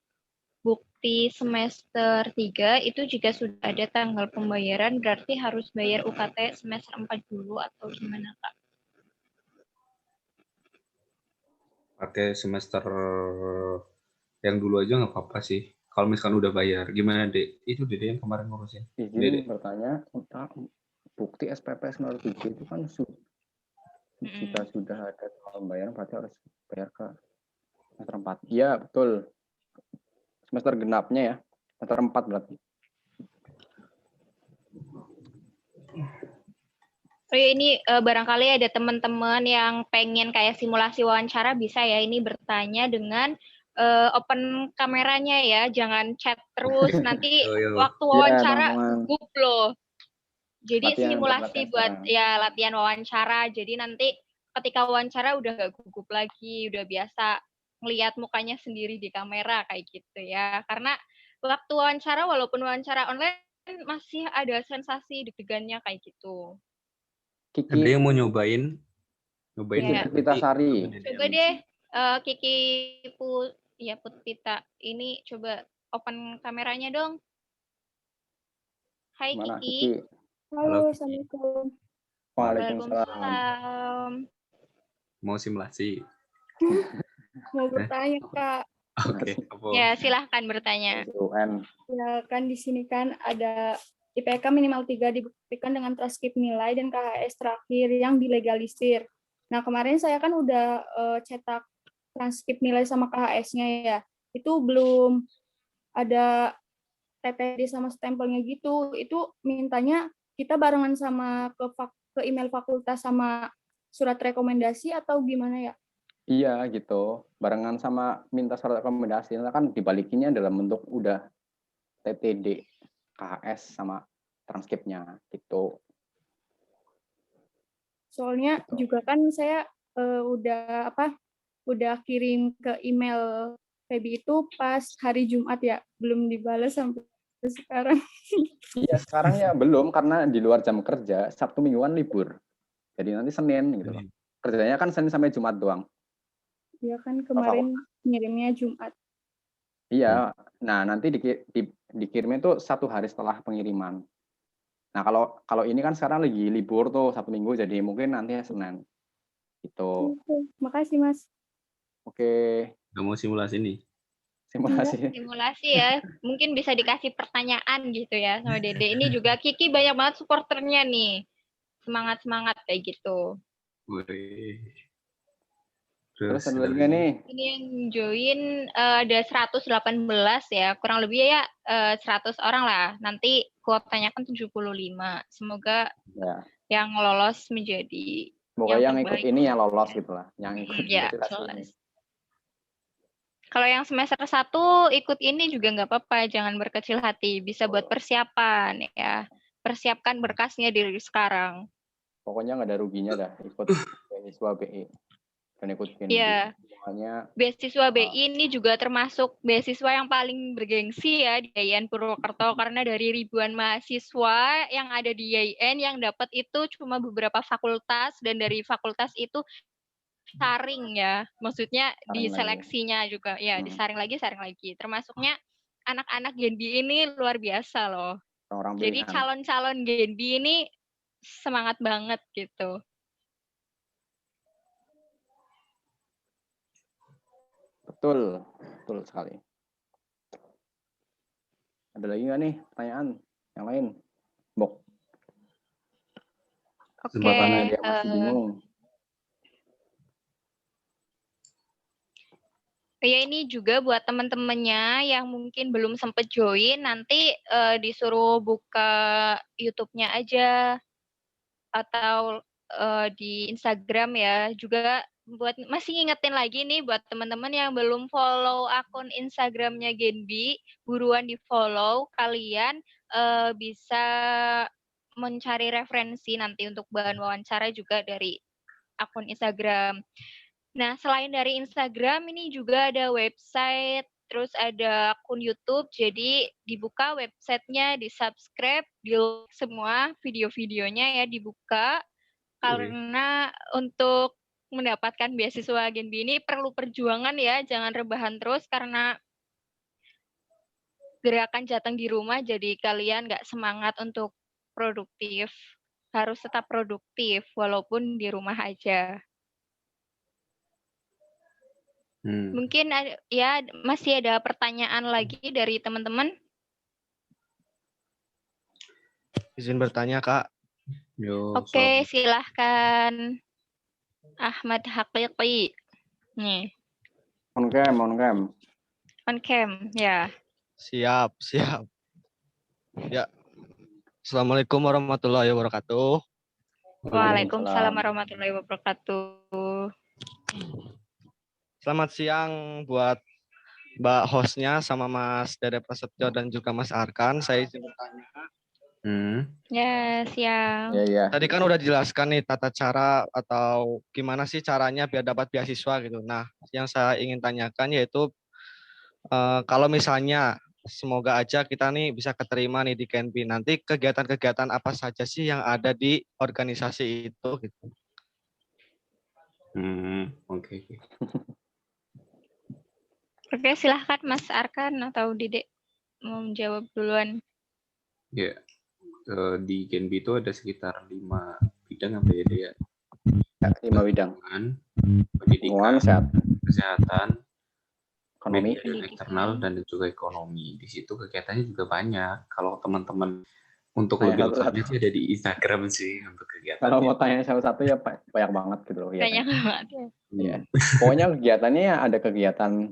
S2: bukti semester 3 itu jika sudah ada tanggal pembayaran, berarti harus bayar UKT semester 4 dulu atau gimana, Kak?
S3: Pakai semester yang dulu aja nggak apa-apa sih. Kalau misalkan udah bayar, gimana Dek? Itu Dede yang kemarin ngurusin.
S1: Izin
S3: Dede.
S1: bertanya, bukti SPP 97 itu kan jika sudah ada pembayaran berarti harus bayar ke semester 4. Iya, betul. Semester genapnya ya. Semester 4 berarti.
S2: Oh ya, ini barangkali ada teman-teman yang pengen kayak simulasi wawancara, bisa ya ini bertanya dengan open kameranya ya, jangan chat terus, nanti waktu wawancara gugup loh. Jadi simulasi buat ya latihan wawancara, jadi nanti ketika wawancara udah gak gugup lagi, udah biasa ngelihat mukanya sendiri di kamera kayak gitu ya. Karena waktu wawancara, walaupun wawancara online, masih ada sensasi deg-degannya kayak gitu.
S3: Ada yang mau nyobain
S2: Ya.
S1: Putpita Sari.
S2: Coba deh Kiki Putpita ini coba open kameranya dong. Hai
S1: Mana,
S2: Kiki.
S4: Halo, Assalamualaikum.
S2: Waalaikumsalam.
S3: Mau simulasi?
S4: Mau bertanya, Kak.
S3: Oke.
S2: Ya, silahkan bertanya.
S4: Ya, kan di sini kan ada IPK minimal 3 dibuktikan dengan transkrip nilai dan KHS terakhir yang dilegalisir. Nah, kemarin saya kan udah cetak transkrip nilai sama KHS-nya ya. Itu belum ada TTD sama stempelnya gitu. Itu mintanya kita barengan sama ke email fakultas sama surat rekomendasi atau gimana ya?
S1: Iya gitu, barengan sama minta surat rekomendasi, kan dibalikinnya dalam bentuk udah TTD, KHS sama transkripnya gitu.
S4: Soalnya
S1: gitu.
S4: juga kan saya udah kirim ke email Feby itu pas hari Jumat ya, belum dibalas sampai sekarang.
S1: Iya, sekarang ya belum karena di luar jam kerja, Sabtu Mingguan libur. Jadi nanti Senin gitu loh. Kerjanya kan Senin sampai Jumat doang.
S4: Iya kan kemarin ngirimnya Jumat.
S1: Iya, nah nanti dikirimnya itu 1 hari setelah pengiriman. Nah kalau ini kan sekarang lagi libur tuh Sabtu Minggu, jadi mungkin nanti Senin. Gitu.
S4: Makasih Mas.
S1: Oke.
S3: Nggak mau simulasi nih?
S2: Simulasi ya, mungkin bisa dikasih pertanyaan gitu ya sama Dede. Ini juga Kiki banyak banget supporternya nih. Semangat-semangat kayak gitu.
S1: Terus ada lagi nih?
S2: Ini yang join ada 118 ya, kurang lebih ya 100 orang lah. Nanti kuotanya kan 75. Semoga yang lolos menjadi
S1: yang ikut ini yang lolos gitu lah. Yang ikut
S2: ya, lolos. Kalau yang semester 1 ikut ini juga nggak apa-apa, jangan berkecil hati. Bisa buat persiapan ya. Persiapkan berkasnya dari sekarang.
S1: Pokoknya nggak ada ruginya dah ikut beasiswa BI dan ikut Genbi.
S2: Iya. Beasiswa BI ini juga termasuk beasiswa yang paling bergengsi ya di IAIN Purwokerto, karena dari ribuan mahasiswa yang ada di IAIN yang dapat itu cuma beberapa fakultas, dan dari fakultas itu saring ya, maksudnya di seleksinya juga ya disaring lagi. Termasuknya anak-anak Genbi ini luar biasa loh. Jadi calon-calon Genbi ini semangat banget gitu.
S1: Betul sekali. Ada lagi nggak nih pertanyaan yang lain, Bok?
S2: Oke.
S1: Dia masih bingung.
S2: Ya ini juga buat teman-temannya yang mungkin belum sempat join, nanti disuruh buka YouTube-nya aja atau di Instagram ya. Juga buat masih ngingetin lagi nih buat teman-teman yang belum follow akun Instagramnya Genbi, buruan di follow. Kalian bisa mencari referensi nanti untuk bahan wawancara juga dari akun Instagram. Nah, selain dari Instagram, ini juga ada website, terus ada akun YouTube. Jadi dibuka websitenya, di-subscribe, di-like semua video-videonya ya dibuka. Karena untuk mendapatkan beasiswa Genbi ini perlu perjuangan ya, jangan rebahan terus karena gerakan jateng di rumah jadi kalian nggak semangat untuk produktif. Harus tetap produktif walaupun di rumah aja. Mungkin ya masih ada pertanyaan lagi dari teman-teman.
S5: Izin bertanya, Kak.
S2: Oke, silahkan. Ahmad Haqiqi. Nih.
S1: On cam.
S2: On cam, ya.
S5: Siap. Ya. Assalamualaikum warahmatullahi wabarakatuh.
S2: Waalaikumsalam warahmatullahi wabarakatuh.
S5: Selamat siang buat Mbak hostnya sama Mas Dede Prasetyo dan juga Mas Arkan. Saya izin bertanya.
S2: Ya, siang.
S1: Ya.
S5: Tadi kan udah dijelaskan nih tata cara atau gimana sih caranya biar dapat beasiswa gitu. Nah, yang saya ingin tanyakan yaitu kalau misalnya semoga aja kita nih bisa keterima nih di Genbi. Nanti kegiatan-kegiatan apa saja sih yang ada di organisasi itu gitu.
S3: Oke.
S2: Oke, silahkan Mas Arkan atau Dede mau menjawab duluan.
S3: Ya, di Genbi itu ada sekitar 5 bidang apa ya, Dea?
S1: 5 bidang.
S3: Pendidikan, kesehatan,
S1: ekonomi,
S3: media eksternal, dan juga ekonomi. Di situ kegiatannya juga banyak. Kalau teman-teman untuk lebih lengkapnya sih ada di Instagram sih untuk kegiatan.
S1: Kalau mau tanya satu-satu ya banyak banget gitu loh.
S2: Banyak banget ya.
S1: Iya. Pokoknya kegiatannya ya ada kegiatan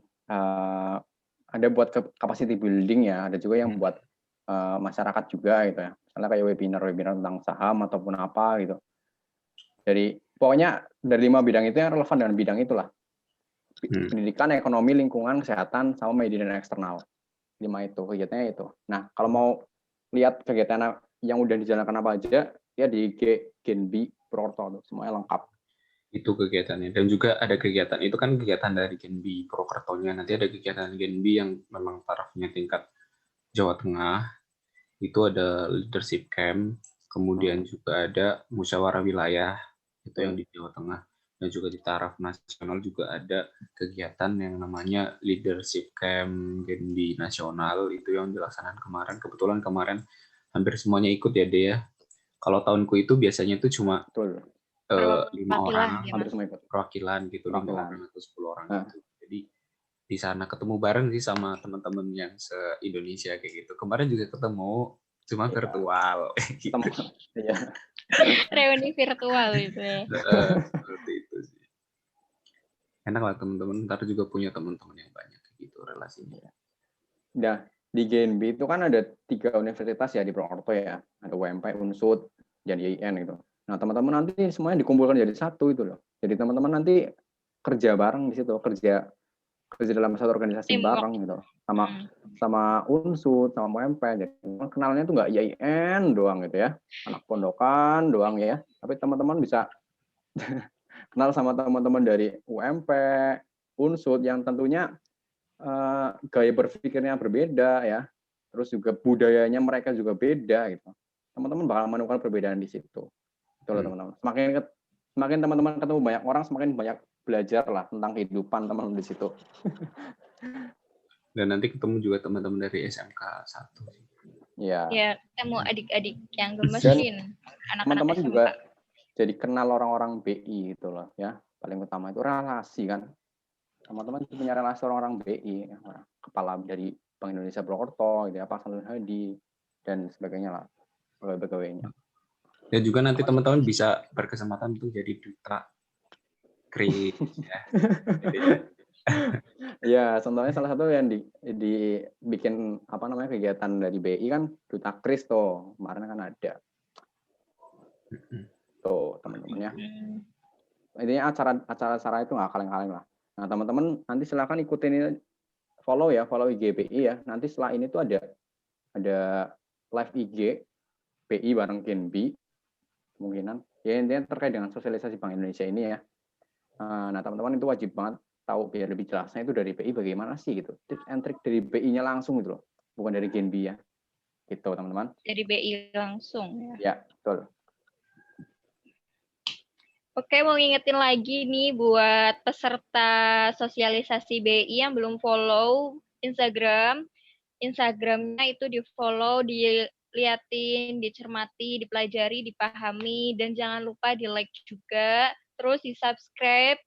S1: ada buat capacity building ya, ada juga yang buat masyarakat juga gitu ya. Misalnya kayak webinar tentang saham ataupun apa gitu. Jadi pokoknya dari 5 bidang itu yang relevan dengan bidang itulah. Pendidikan, ekonomi, lingkungan, kesehatan, sama media dan eksternal. 5 itu kegiatannya itu. Nah, kalau mau lihat kegiatan yang udah dijalankan apa aja, ya di Genbi Purwokerto semuanya lengkap.
S3: Itu kegiatannya. Dan juga ada kegiatan, itu kan kegiatan dari Genbi Purwokerto-nya. Nanti ada kegiatan Genbi yang memang tarafnya tingkat Jawa Tengah. Itu ada leadership camp, kemudian juga ada musyawarah wilayah, itu yang di Jawa Tengah. Dan juga di taraf nasional juga ada kegiatan yang namanya leadership camp Genbi nasional, itu yang dilaksanakan kemarin. Kebetulan kemarin hampir semuanya ikut ya, Dea. Kalau tahunku itu biasanya itu cuma 5 orang perwakilan gitu, 5 orang atau 10 orang gitu. Jadi di sana ketemu bareng sih sama teman-teman yang se-Indonesia kayak gitu. Kemarin juga ketemu cuma virtual gitu.
S2: Reuni virtual gitu ya.
S3: Seperti itu sih. Enak lah teman-teman, ntar juga punya teman-teman yang banyak gitu relasinya.
S1: Nah, di Genbi itu kan ada 3 universitas ya di Purwokerto ya. Ada UMP, Unsud, dan IAIN gitu. Nah, teman-teman nanti semuanya dikumpulkan jadi satu itu loh. Jadi teman-teman nanti kerja bareng di situ, kerja dalam satu organisasi bareng gitu. Sama Unsud, sama UMP. Jadi kenalnya tuh nggak IAIN doang gitu ya. Anak pondokan doang ya. Tapi teman-teman bisa kenal sama teman-teman dari UMP, Unsud yang tentunya gaya berpikirnya berbeda ya. Terus juga budayanya mereka juga beda gitu. Teman-teman bakal menemukan perbedaan di situ. Itu loh teman-teman. Semakin teman-teman ketemu banyak orang, semakin banyak belajar lah tentang kehidupan teman-teman di situ.
S3: Dan nanti ketemu juga teman-teman dari SMK 1.
S1: Ya.
S2: Ya, ketemu adik-adik yang gemesin.
S1: Teman-teman juga jadi kenal orang-orang BI gitu loh ya. Paling utama itu relasi kan. Teman-teman punya relasi orang-orang BI, kepala dari Bank Indonesia Purwokerto, gitu ya, Pak Salun Hadi dan sebagainya lah, pegawai-pegawainya.
S3: Dan juga nanti teman-teman bisa berkesempatan untuk jadi duta kreatif ya.
S1: Ya, contohnya salah satu yang dibikin apa namanya kegiatan dari BI kan Duta Kris tuh kemarin kan ada tuh teman-teman ya. Intinya acara-acara itu nggak kaleng-kaleng lah. Nah teman-teman nanti silakan ikutin ini, follow IG BI ya. Nanti setelah ini tuh ada live IG BI bareng Genbi kemungkinan. Ya intinya terkait dengan sosialisasi Bank Indonesia ini ya. Nah teman-teman itu wajib banget tahu biar lebih jelasnya itu dari BI bagaimana sih gitu. Tips and trick dari BI-nya langsung gitu loh. Bukan dari Genbi ya. Gitu teman-teman.
S2: Dari BI langsung ya.
S1: Ya, betul.
S2: Oke, mau ngingetin lagi nih buat peserta sosialisasi BI yang belum follow Instagram. Instagramnya itu di-follow, diliatin, dicermati, dipelajari, dipahami, dan jangan lupa di-like juga. Terus di-subscribe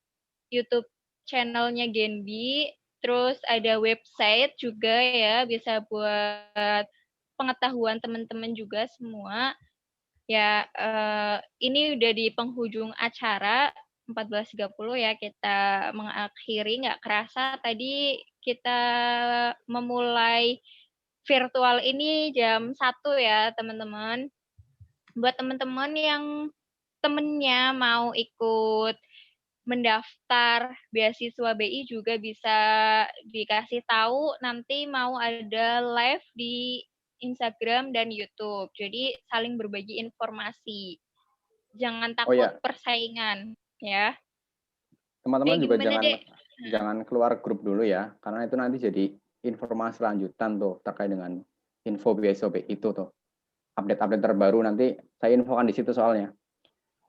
S2: YouTube channelnya Genbi. Terus ada website juga ya, bisa buat pengetahuan teman-teman juga semua. Ya, ini udah di penghujung acara 14.30 ya, kita mengakhiri. Nggak kerasa tadi kita memulai virtual ini jam 1 ya, teman-teman. Buat teman-teman yang temennya mau ikut mendaftar beasiswa BI juga bisa dikasih tahu nanti mau ada live di Instagram dan YouTube. Jadi saling berbagi informasi. Jangan takut
S1: ya.
S2: persaingan ya.
S1: Teman-teman juga
S2: gimana, Dek?
S1: jangan keluar grup dulu ya, karena itu nanti jadi informasi lanjutan tuh terkait dengan info beasiswa BI itu tuh. Update-update terbaru nanti saya infokan di situ soalnya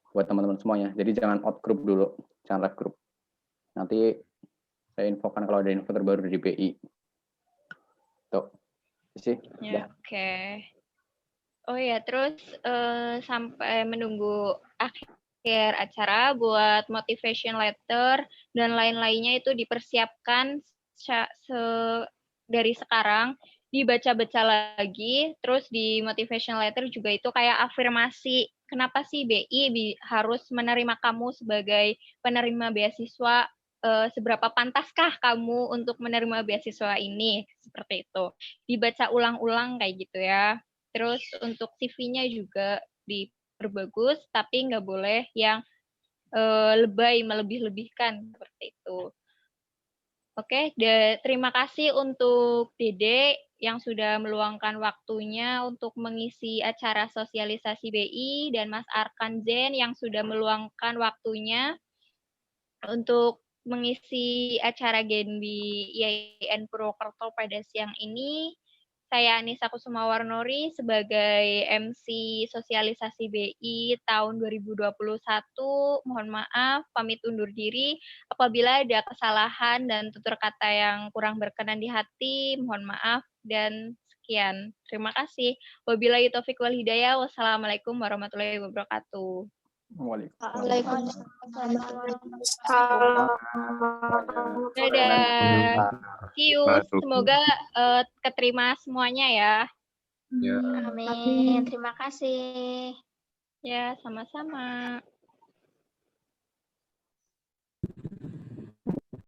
S1: buat teman-teman semuanya. Jadi jangan out group dulu, jangan left group. Nanti saya infokan kalau ada info terbaru dari BI. Tuh, sih.
S2: Ya, oke. Oh ya, terus sampai menunggu akhir acara buat motivation letter dan lain-lainnya itu dipersiapkan dari sekarang, dibaca-baca lagi, terus di motivation letter juga itu kayak afirmasi. Kenapa sih BI harus menerima kamu sebagai penerima beasiswa? Seberapa pantaskah kamu untuk menerima beasiswa ini? Seperti itu. Dibaca ulang-ulang kayak gitu ya. Terus untuk CV-nya juga diperbagus, tapi nggak boleh yang lebay, melebih-lebihkan seperti itu. Oke, terima kasih untuk Dede yang sudah meluangkan waktunya untuk mengisi acara sosialisasi BI dan Mas Arkan Zen yang sudah meluangkan waktunya untuk mengisi acara Genbi IAIN Purwokerto pada siang ini. Saya Anissa Kusumawarnori sebagai MC Sosialisasi BI tahun 2021. Mohon maaf, pamit undur diri. Apabila ada kesalahan dan tutur kata yang kurang berkenan di hati, mohon maaf dan sekian. Terima kasih. Wabillahi taufiq wal hidayah. Wassalamualaikum warahmatullahi wabarakatuh. Dadah. See you. Semoga keterima semuanya ya.
S3: Ya.
S6: Amin. Terima kasih.
S2: Ya, sama-sama.